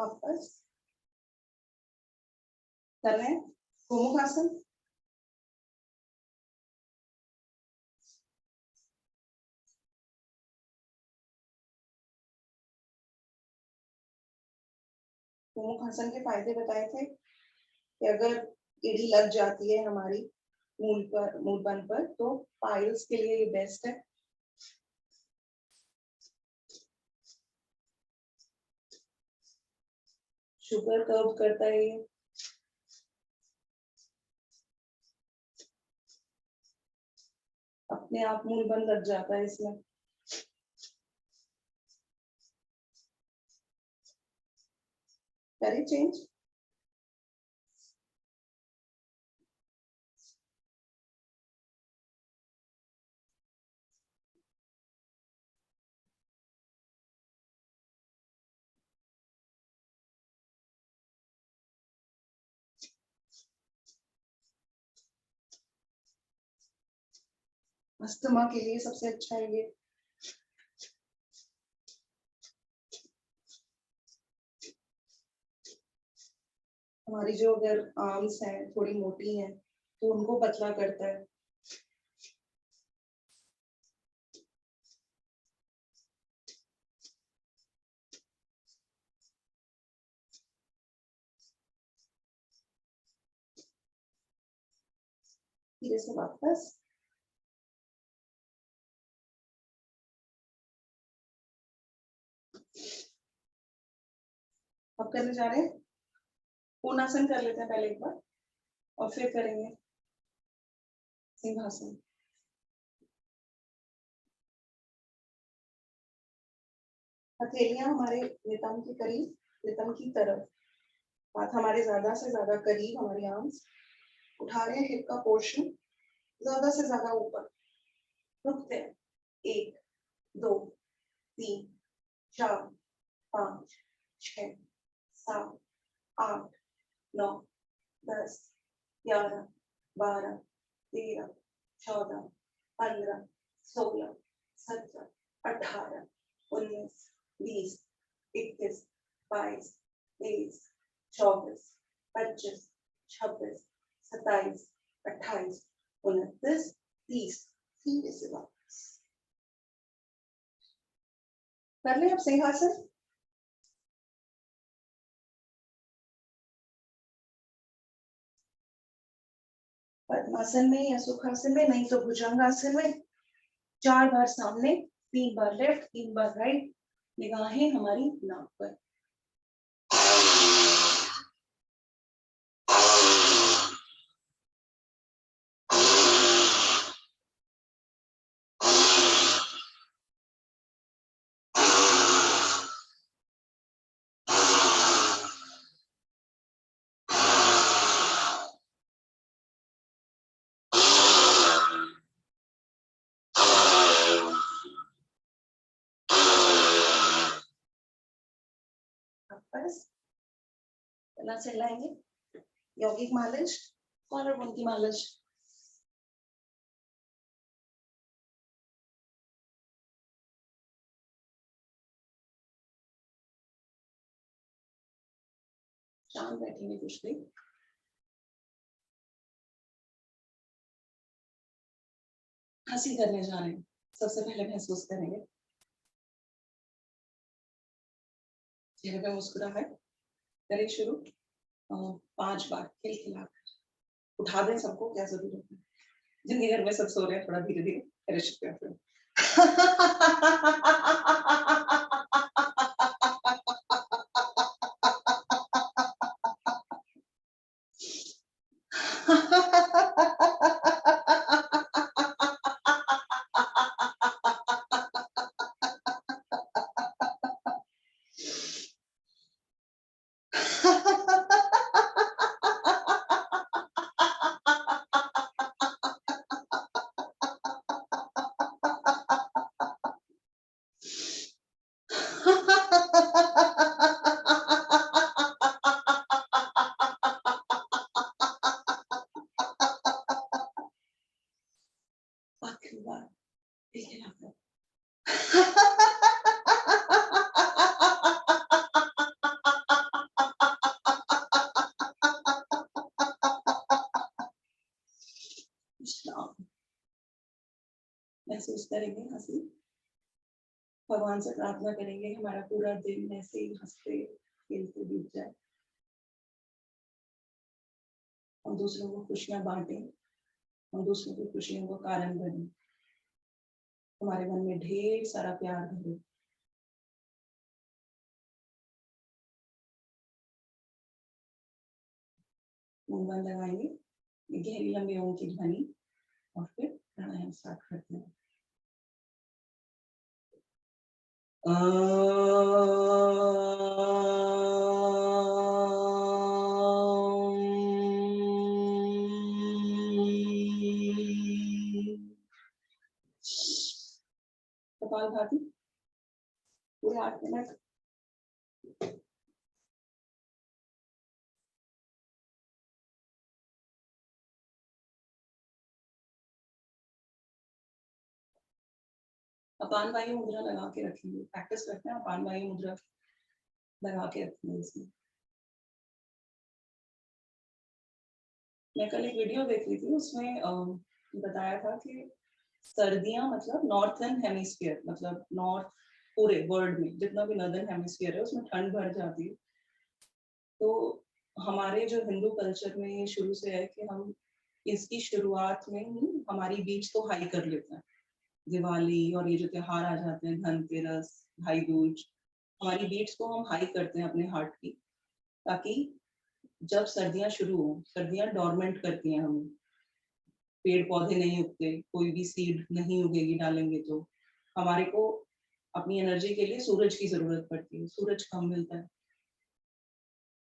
वापस कर रहे हैं गोमुखासन। गोमुखासन के फायदे बताए थे कि अगर एड़ी लग जाती है हमारी मूलबंध पर तो पाइल्स के लिए ये बेस्ट है। शुगर कर्व करता है ये। अपने आप मूलबंध लग जाता है इसमें। करें चेंज। अस्थमा के लिए सबसे अच्छा है ये। हमारी जो अगर आर्म्स हैं थोड़ी मोटी हैं तो उनको पतला करता है। धीरे से वापस। अब करने जा रहे हैं पूर्णासन कर लेते हैं पहले एक बार और फिर करेंगे सिंहासन। हथेलियां हमारे नितंब के करीब, नितंब की तरफ, हाथ हमारे ज्यादा से ज्यादा करीब, हमारी आर्म्स उठा रहे हैं हिप का पोर्शन ज्यादा से ज्यादा ऊपर। रुकते हैं 1 2 3 4 5 6 7 8 9 10 11 12 13 14 15 16 17 18 19 20 21 22 23 24 25 26 27 28 29 30। सीधे से वापस कर ले अब सिंहासन। पद्मासन में या सुखासन में, नहीं तो भुजंगासन में 4 बार सामने, 3 बार लेफ्ट, 3 बार राइट, निगाहें हमारी नाक पर। वापस गला से लाएंगे, यौगिक मालिश, कॉलर बोन की मालिश। शांत बैठेंगे कुछ देर। हंसी करने जा रहे हैं, सबसे पहले महसूस करेंगे चेहरे पे मुस्कुराहट। करें शुरू 5 बार खिलखिलाकर। उठा दें सबको, क्या जरूरत है, जिनके घर में सब सो रहे हैं थोड़ा धीरे धीरे करे सकते हैं फिर। आखिरी बार खिलखिलाकर। करेंगे हंसी, भगवान से प्रार्थना करेंगे हमारा पूरा दिन ऐसे ही हंसते खेलते बीत जाए, हम दूसरों को खुशियां बांटें, हम दूसरों की खुशियों को कारण बने, हमारे मन में ढेर सारा प्यार भरे। मुंह बंद लगाएंगे, गहरी लंबी ओम की ध्वनि, और फिर प्राणायाम स्टार्ट करते हैं। कपालभाति पूरे 8 मिनट। अपान वायु मुद्रा लगा के रखेंगे, प्रैक्टिस करते हैं अपान वायु मुद्रा लगा के रखेंगे इसमें। मैं कल एक वीडियो देख रही थी, उसमें बताया था कि सर्दियां मतलब नॉर्थर्न हेमिस्फीयर, मतलब नॉर्थ पूरे वर्ल्ड में जितना भी नॉर्दर्न हेमिस्फीयर है उसमें ठंड बढ़ जाती है। तो हमारे जो हिंदू कल्चर में ये शुरू से है कि हम इसकी शुरुआत में ही हमारी बीच तो हाई कर लेते हैं। दिवाली और ये जो त्योहार आ जाते हैं, धनतेरस, भाई दूज, हमारी बीट्स को हम हाई करते हैं अपने हार्ट की, ताकि जब सर्दियां शुरू हो, सर्दियां डोरमेंट करती हैं हमें, पेड़ पौधे नहीं उगते, कोई भी सीड नहीं उगेगी डालेंगे तो हमारे को अपनी एनर्जी के लिए सूरज की जरूरत पड़ती है, सूरज कम मिलता है,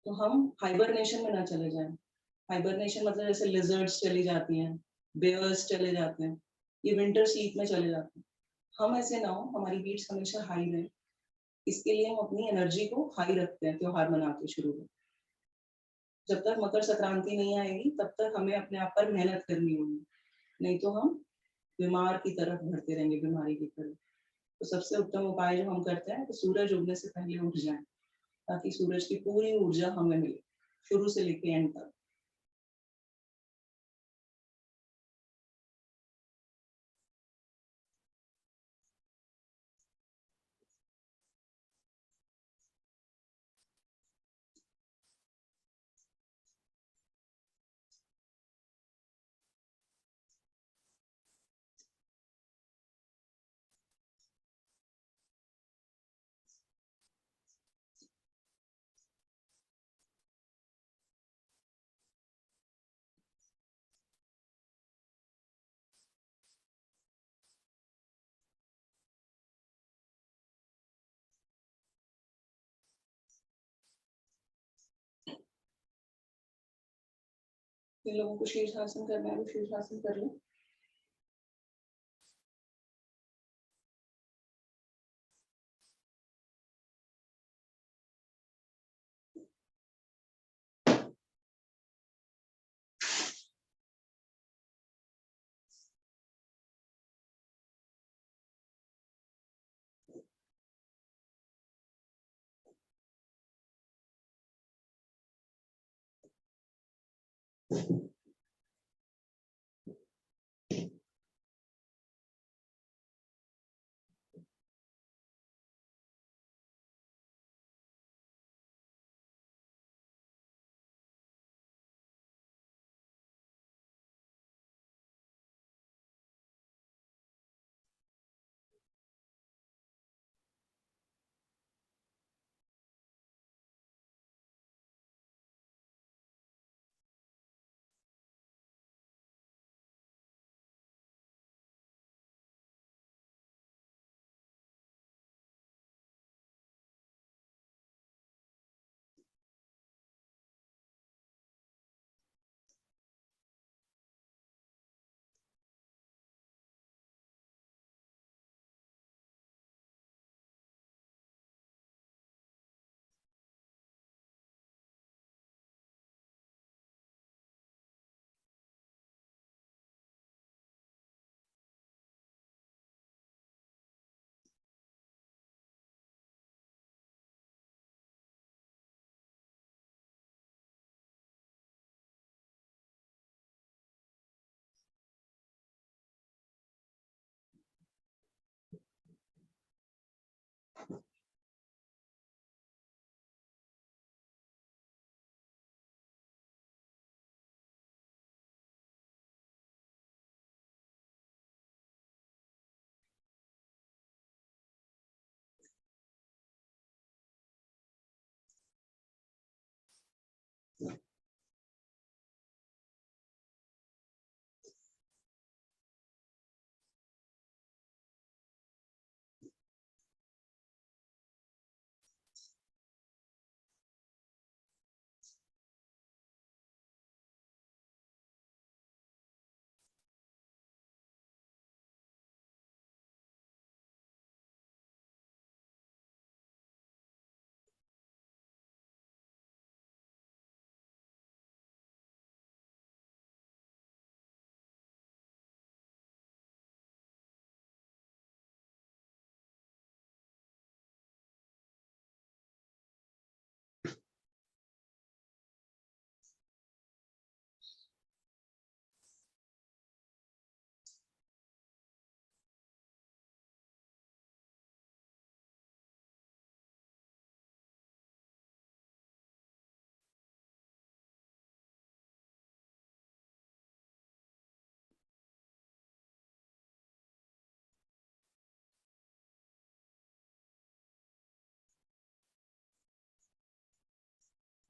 तो हम हाइबरनेशन में ना चले जाएं। हाइबरनेशन मतलब जैसे लिजर्ड्स चली जाती हैं, बेयर्स चले जाते हैं, ये विंटर स्लीप में चले जाते हैं, हम ऐसे ना हो, हमारी बीट्स हमेशा हाई रहे। इसके लिए हम अपनी एनर्जी को हाई रखते हैं त्योहार मनाते शुरू में। जब तक मकर संक्रांति नहीं आएगी तब तक हमें अपने आप पर मेहनत करनी होगी, नहीं तो हम बीमार की तरफ बढ़ते रहेंगे, बीमारी की तरफ। तो सबसे उत्तम उपाय जो हम करते हैं कि सूरज उगने से पहले उठ जाएं, ताकि सूरज की पूरी ऊर्जा हमें मिले शुरू से लेके एंड तक। जिन लोगों को शीर्षासन करना है वो शीर्षासन कर लें।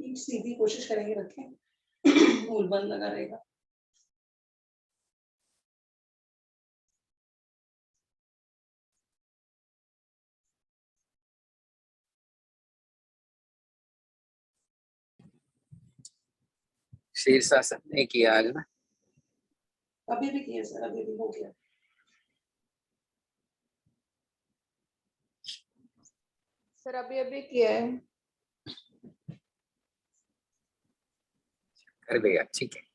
पीठ सीधी कोशिश करेंगे रखें। मूल बंद लगा रहेगा। शीर्षासन नहीं किया आज ना। अभी भी किया सर, अभी भी हो गया। सर अभी अभी किया है। कर देगा, ठीक है।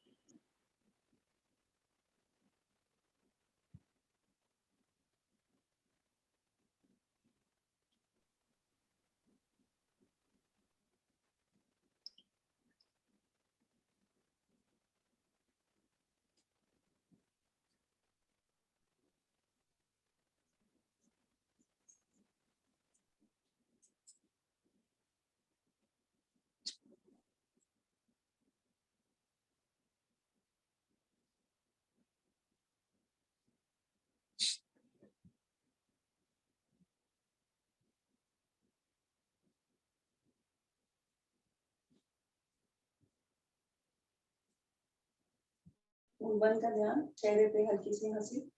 मूल बंद का ध्यान, चेहरे पे हल्की सी हंसी।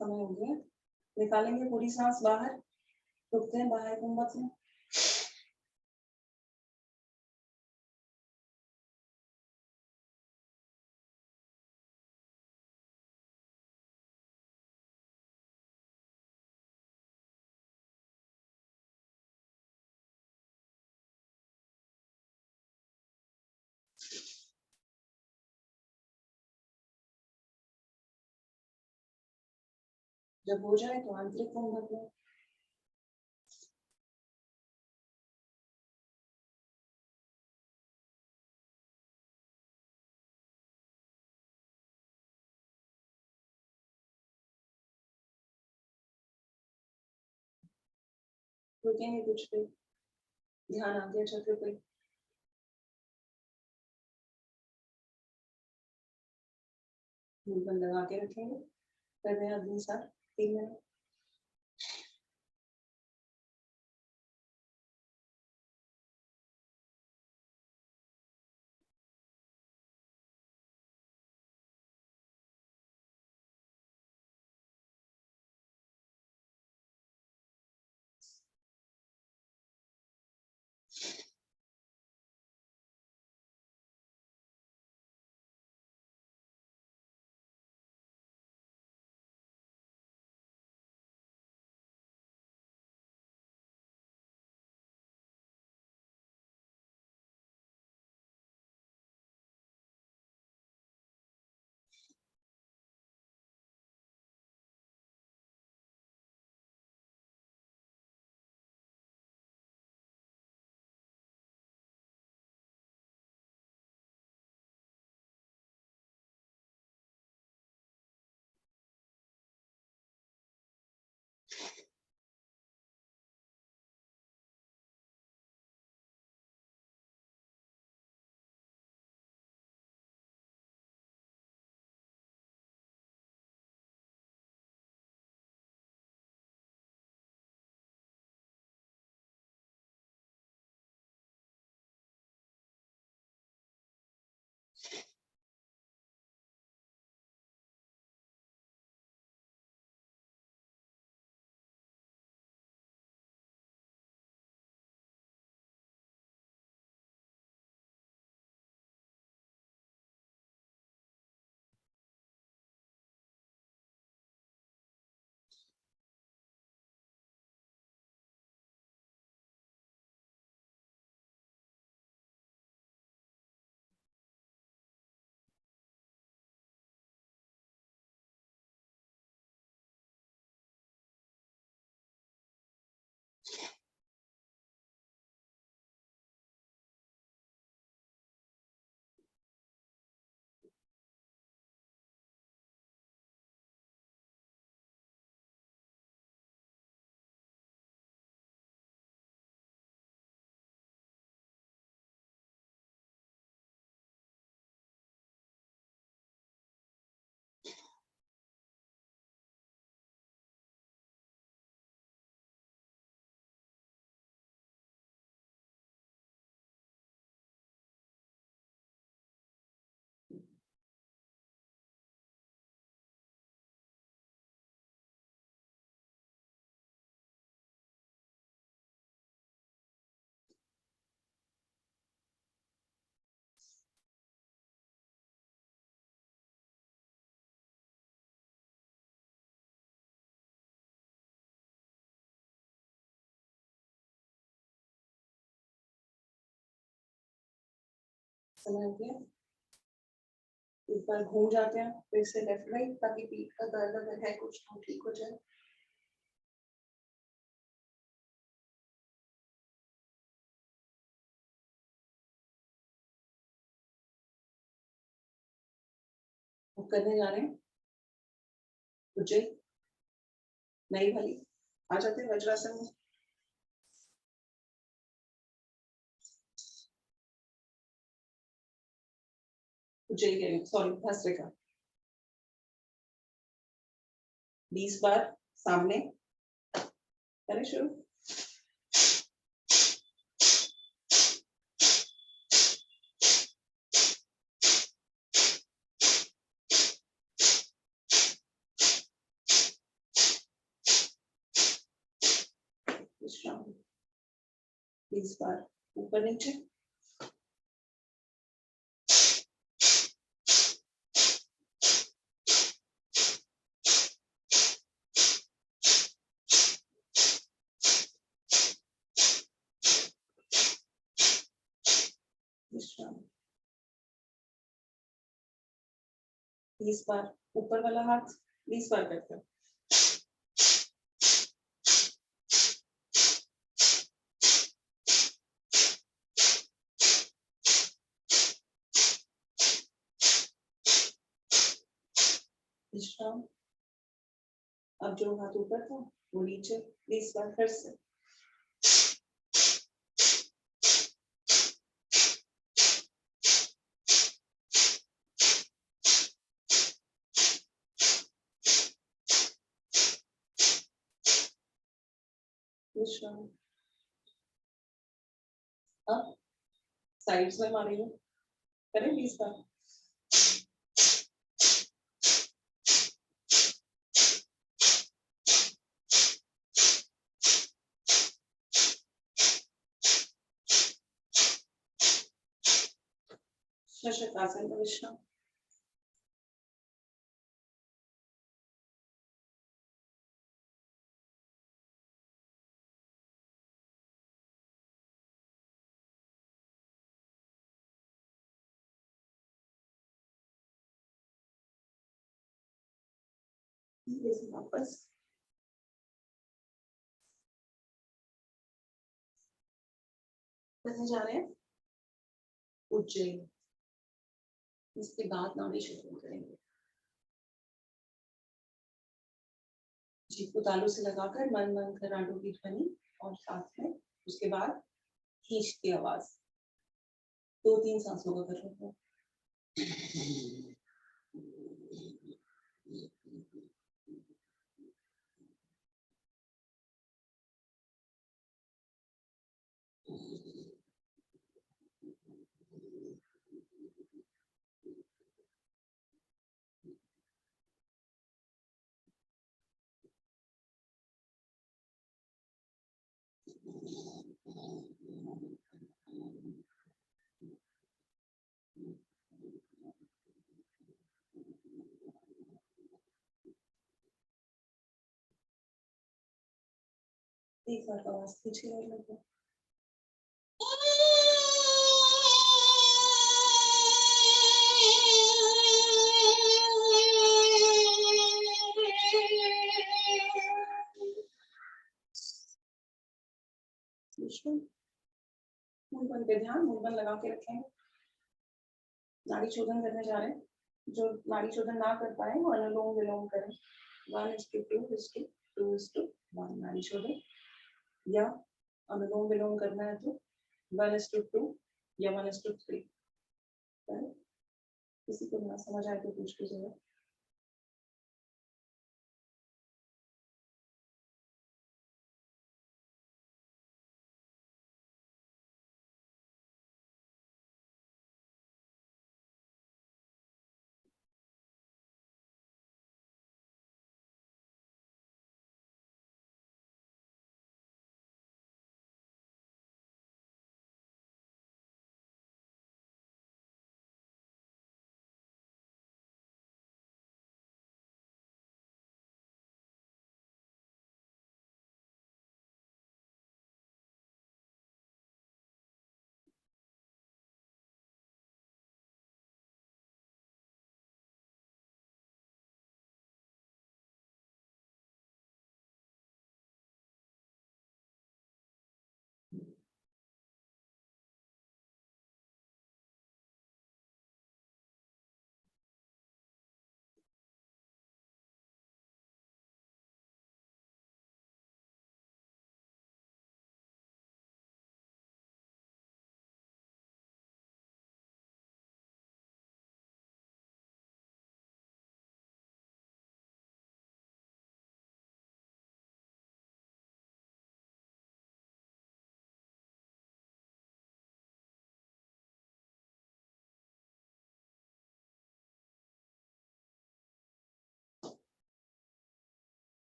समय हो गया, निकालेंगे पूरी सांस बाहर, रुकते हैं बाहर कुंभक में। जब हो जाए तो आंतरिक कुंभक में। रुकेंगे कुछ पे, ध्यान आगे चक्र पे। मूल बंद लगा के रखेंगे, कर रहे हैं अगली सार 3 मिनट। समझ गया? एक बार घूम जाते हैं फिर से लेफ्ट राइट, ताकि पीठ का दर्द अगर है कुछ तो ठीक हो जाए। अब करने जा रहे हैं उज्जैन नई वाली। आ जाते हैं वज्रासन में। उज्जैन सॉरी भस्त्रिका 20 बार सामने करें शुरू। विश्राम 20 बार ऊपर नीचे। विश्राम 20 बार ऊपर वाला हाथ 20 बार करते हैं। विश्राम। अब जो हाथ ऊपर था वो नीचे 20 बार फिर से। विश्राम। अब साइड्स में मारेंगे, करें 20 बार। शशकासन का विश्राम। वापस करने जा रहे हैं उज्जैन। इसके बाद नाड़ी शुरू करेंगे। जीभ को तालू से लगाकर मन मन कर आंटों की ध्वनि और साथ में उसके बाद खींच की आवाज। 2-3 सांसों का कर रहे हैं। एक बार आवाज खींच के ले लो। मूलबंध पे ध्यान, मूलबंध लगा के रखें। नाड़ी शोधन करने जा रहे हैं। जो नाड़ी शोधन ना कर पाए वो अनुलोम विलोम करें। 1:2:2:1 नाड़ी शोधन, या अनुलोम विलोम करना है तो 1:2 या 1:3। किसी को ना समझ आए तो पूछ लीजिएगा।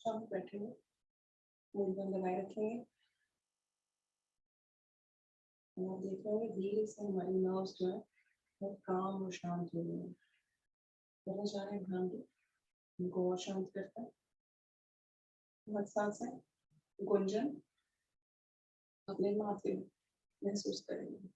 शांत बैठेंगे, मूलबंध लगाए रखेंगे। और आप देख रहे होंगे धीरे से हमारी नर्व्स जो है वो काम और शांत हो रही है। करने जा रहे हैं ध्यान दो, उनको और शांत करता है। बहुत सांस है, गुंजन अपने माथे में महसूस करेंगे।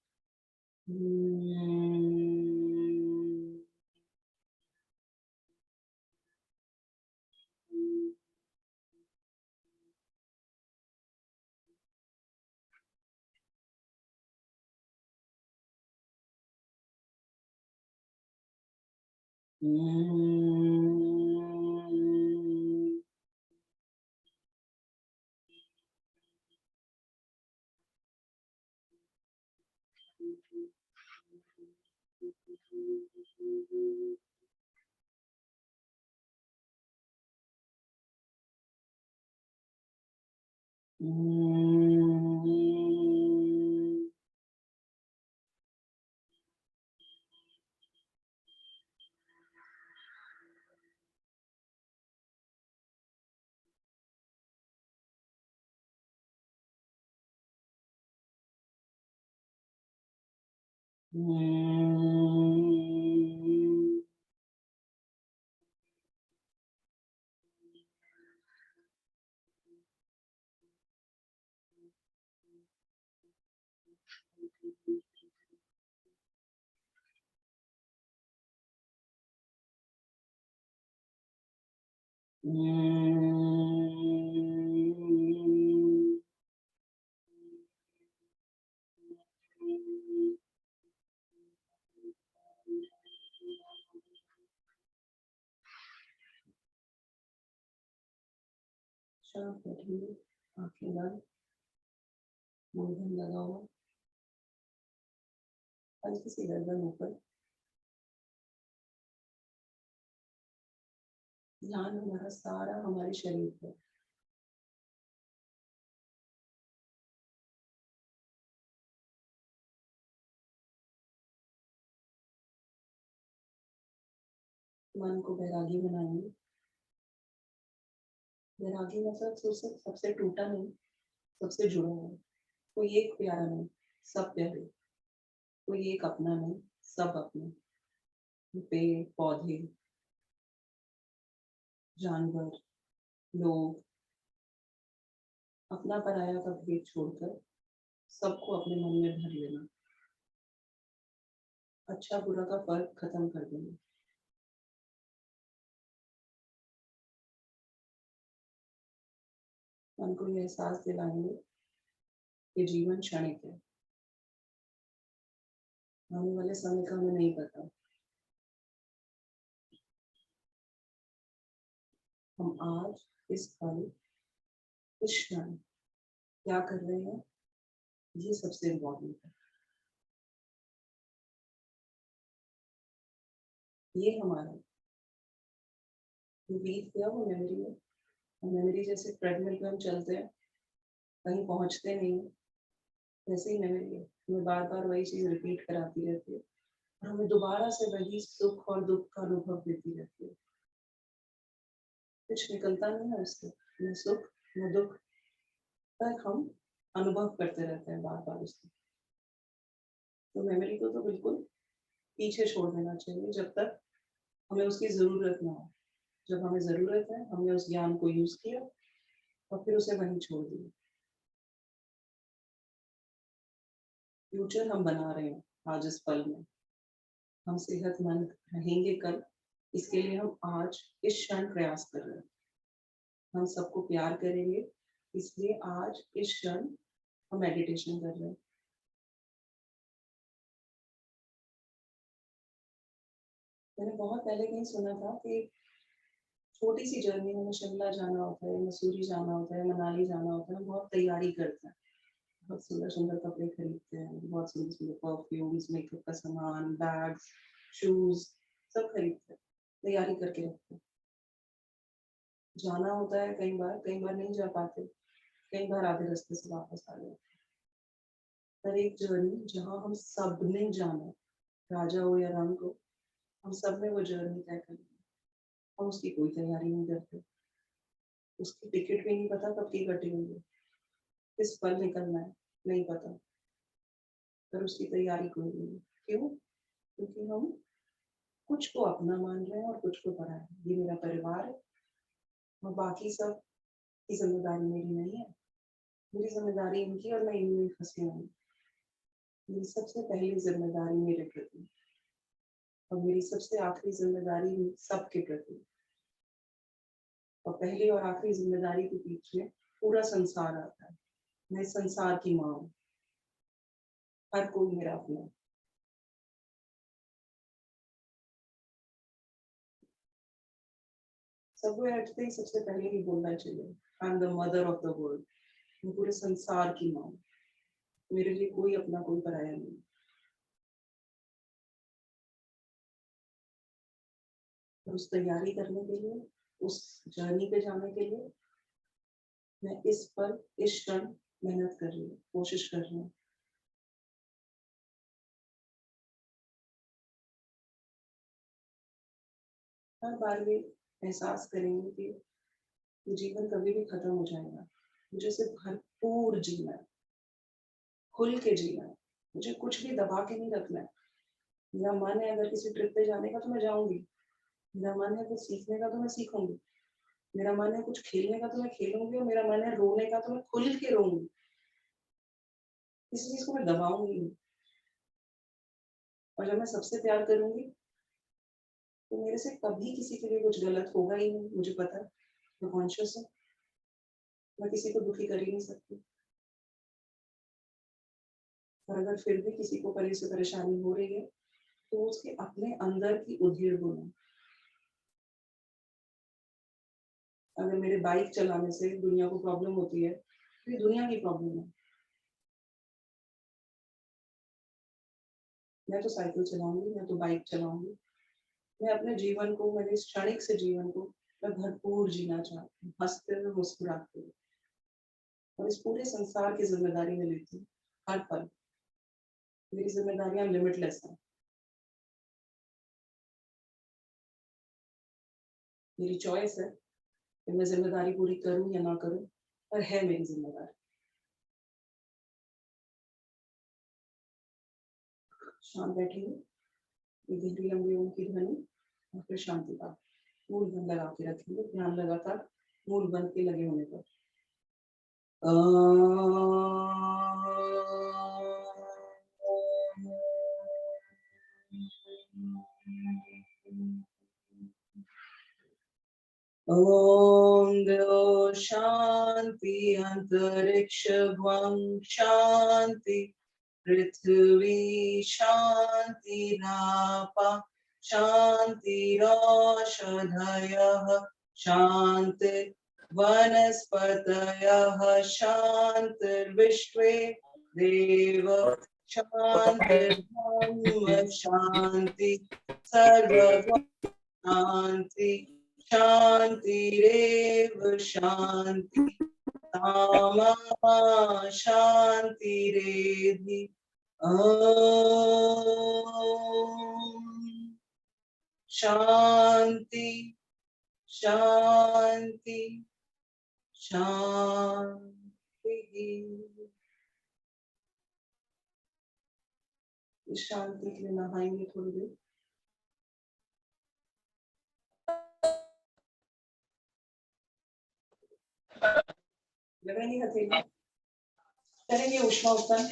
शांत बैठिए, आंखें बंद, मूंधन लगा हुआ, हल्की सी गर्दन ऊपर। ध्यान हमारा सारा हमारे शरीर पर। मन को बैरागी बनाएंगे। बैरागी मतलब सबसे टूटा नहीं, सबसे जुड़ा है। कोई एक प्यारा नहीं, सब प्यारे। कोई एक अपना नहीं, सब अपने। पेड़ पौधे, जानवर, लोग, अपना पराया का भेद छोड़कर सबको अपने मन में भर लेना। अच्छा बुरा का फर्क खत्म कर देना। मन को ये एहसास दिलाएंगे कि जीवन क्षणिक है। आने वाले समय का हमें नहीं पता। हम आज इस पल इस क्षण क्या कर रहे हैं, ये सबसे इम्पोर्टेंट है। ये हमारा जो बीत गया वो मेमोरी है। मेमोरी जैसे ट्रेडमिल पे हम चलते हैं, कहीं पहुंचते नहीं, वैसे ही मेमोरी है। हमें बार बार वही चीज रिपीट कराती रहती है और हमें दोबारा से वही सुख और दुख का अनुभव देती रहती है। कुछ निकलता नहीं है उससे, न सुख न दुख, पर हम अनुभव करते रहते हैं बार बार उसको। तो मेमोरी को तो बिल्कुल पीछे छोड़ देना चाहिए जब तक हमें उसकी जरूरत ना हो। जब हमें जरूरत है, हमने उस ज्ञान को यूज किया और फिर उसे वहीं छोड़ दिया। फ्यूचर हम बना रहे हैं आज इस पल में। हम सेहतमंद रहेंगे कल, इसके लिए हम आज इस क्षण प्रयास कर रहे हैं। हम सबको प्यार करेंगे, इसलिए आज इस क्षण हम मेडिटेशन कर रहे हैं। मैंने बहुत पहले कहीं सुना था कि छोटी सी जर्नी में शिमला जाना होता है, मसूरी जाना होता है, मनाली जाना होता है, हम बहुत तैयारी करते हैं। बहुत सुंदर सुंदर कपड़े खरीदते हैं, बहुत सुंदर सुंदर परफ्यूम्स, मेकअप का सामान, बैग्स, शूज सब खरीदते हैं, तैयारी करके रखते हैं। जाना होता है कई बार नहीं जा पाते, कई बार आधे रास्ते से वापस आ जाते। पर एक जर्नी जहाँ हम सब ने जाना, राजा हो या रंग हो, हम सब ने वो जर्नी तय करनी। हम उसकी कोई तैयारी नहीं करते, उसकी टिकट भी नहीं पता कब की कटी हुई है, किस पल निकलना है नहीं पता, पर उसकी तैयारी कोई नहीं है। क्यों? क्योंकि हम कुछ को अपना मान रहे हैं और कुछ को पराया है। ये मेरा परिवार है और बाकी सब की जिम्मेदारी मेरी नहीं है। मेरी जिम्मेदारी इनकी और मैं इनमें फंसी हूँ। मेरी सबसे पहली जिम्मेदारी मेरे प्रति और मेरी सबसे आखिरी जिम्मेदारी सबके प्रति। और पहली और आखिरी जिम्मेदारी के बीच में पूरा संसार आता है। मैं संसार की माँ हूँ, हर कोई मेरा अपना। सबको हटते ही सबसे पहले ही बोलना चाहिए, I am the mother of the world. मैं पूरे संसार की माँ हूँ, मेरे लिए कोई अपना कोई पराया नहीं। और उस तैयारी करने के लिए, उस जर्नी पे जाने के लिए मैं इस पर इस क्षण मेहनत कर रही हूँ, कोशिश कर रही हूँ। हर बार ये एहसास करेंगे कि ये जीवन कभी भी खत्म हो जाएगा। मुझे सिर्फ भरपूर जीना है, खुल के जीना है। मुझे कुछ भी दबा के नहीं रखना है। मेरा मन है अगर किसी ट्रिप पे जाने का तो मैं जाऊंगी, मेरा मन है कुछ सीखने का तो मैं सीखूंगी, मेरा मन है कुछ खेलने का तो मैं खेलूंगी, और मेरा मन है रोने का तो मैं खुल के रोऊंगी। किसी चीज को मैं दबाऊंगी नहीं। और जब मैं सबसे प्यार करूंगी तो मेरे से कभी किसी के लिए कुछ गलत होगा ही नहीं, मुझे पता है, मैं कॉन्शियस हूँ, मैं किसी को दुखी कर ही नहीं सकती। और अगर फिर भी किसी को परेशानी हो रही है तो उसके अपने अंदर की उधेड़ बोलना। अगर मेरे बाइक चलाने से दुनिया को प्रॉब्लम होती है तो ये दुनिया की प्रॉब्लम है। मैं तो साइकिल चलाऊंगी, मैं तो बाइक चलाऊंगी, मैं अपने जीवन को, मेरे इस क्षणिक से जीवन को मैं भरपूर जीना चाहती हूँ, हंसते हुए मुस्कुराते हुए, और इस पूरे संसार की जिम्मेदारी में लेती हूँ हर पल। मेरी जिम्मेदारियां लिमिटलेस हैं। मेरी चॉइस है कि मैं जिम्मेदारी पूरी करूं या ना करूं, पर है मेरी जिम्मेदारी। शांत बैठेंगे, एक गहरी लंबी ओम की ध्वनि, और फिर शांति का मूल बंद लगा के रखेंगे, ध्यान लगातार मूल बंद के लगे होने पर। ओम द्यो शांति अंतरिक्ष भ्वं शांति पृथ्वी शांतिरापः शान्तिरौषधयः शान्ति वनस्पतयः शान्तिर्विश्वे देव शान्तिर्ब्रह्म शान्ति सर्वभूत शान्ति शान्तिरेव शान्ति सामा शान्तिरेधि। शांति शांति शांति। इस शांति के लिए नहाएंगे थोड़ी देर। लगाएंगे हथेली, करेंगे उष्मा उत्तन।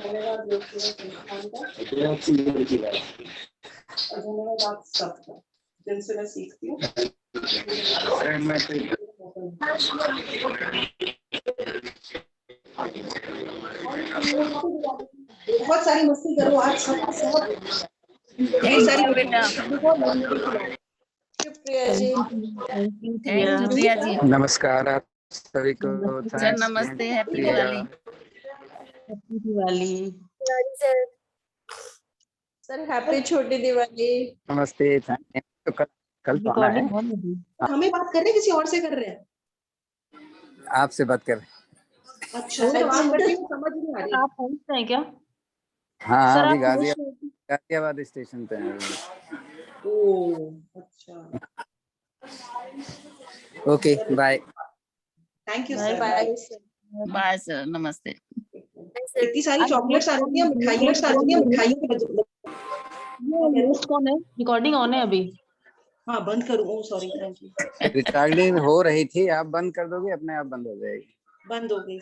धन्यवाद योग संस्थान का, और धन्यवाद आप सबका जिनसे मैं सीखती हूँ। बहुत सारी मस्ती करो आज, सबका सब ढेर सारी बेटा। Priya ji, thank you Priya ji. नमस्कार आप सभी को। सर नमस्ते, happy Diwali. Happy Diwali sir happy छोटी दिवाली। नमस्ते। तो कल तो आना है। हमें बात कर रहे हैं, किसी और से कर रहे हैं? आपसे बात कर रहे हैं। अच्छा, मैं बात करती हूँ, समझ नहीं आ रही। आप पहुंचते हैं क्या? हाँ सर अभी आप गाजियाबाद स्टेशन पे हैं। ओह अच्छा, okay bye. Thank you Bye, sir. Bye. Bye sir, नमस्ते। इतनी सारी चॉकलेट्स आ रही है, मिठाइयाँ आ रही है, मिठाइयों के बदले। होस्ट कौन है? रिकॉर्डिंग ऑन है अभी? हाँ बंद करूँ? Oh sorry, thank you. Recording हो रही थी, आप बंद कर दोगे अपने आप बंद हो जाएगी। बंद हो गई।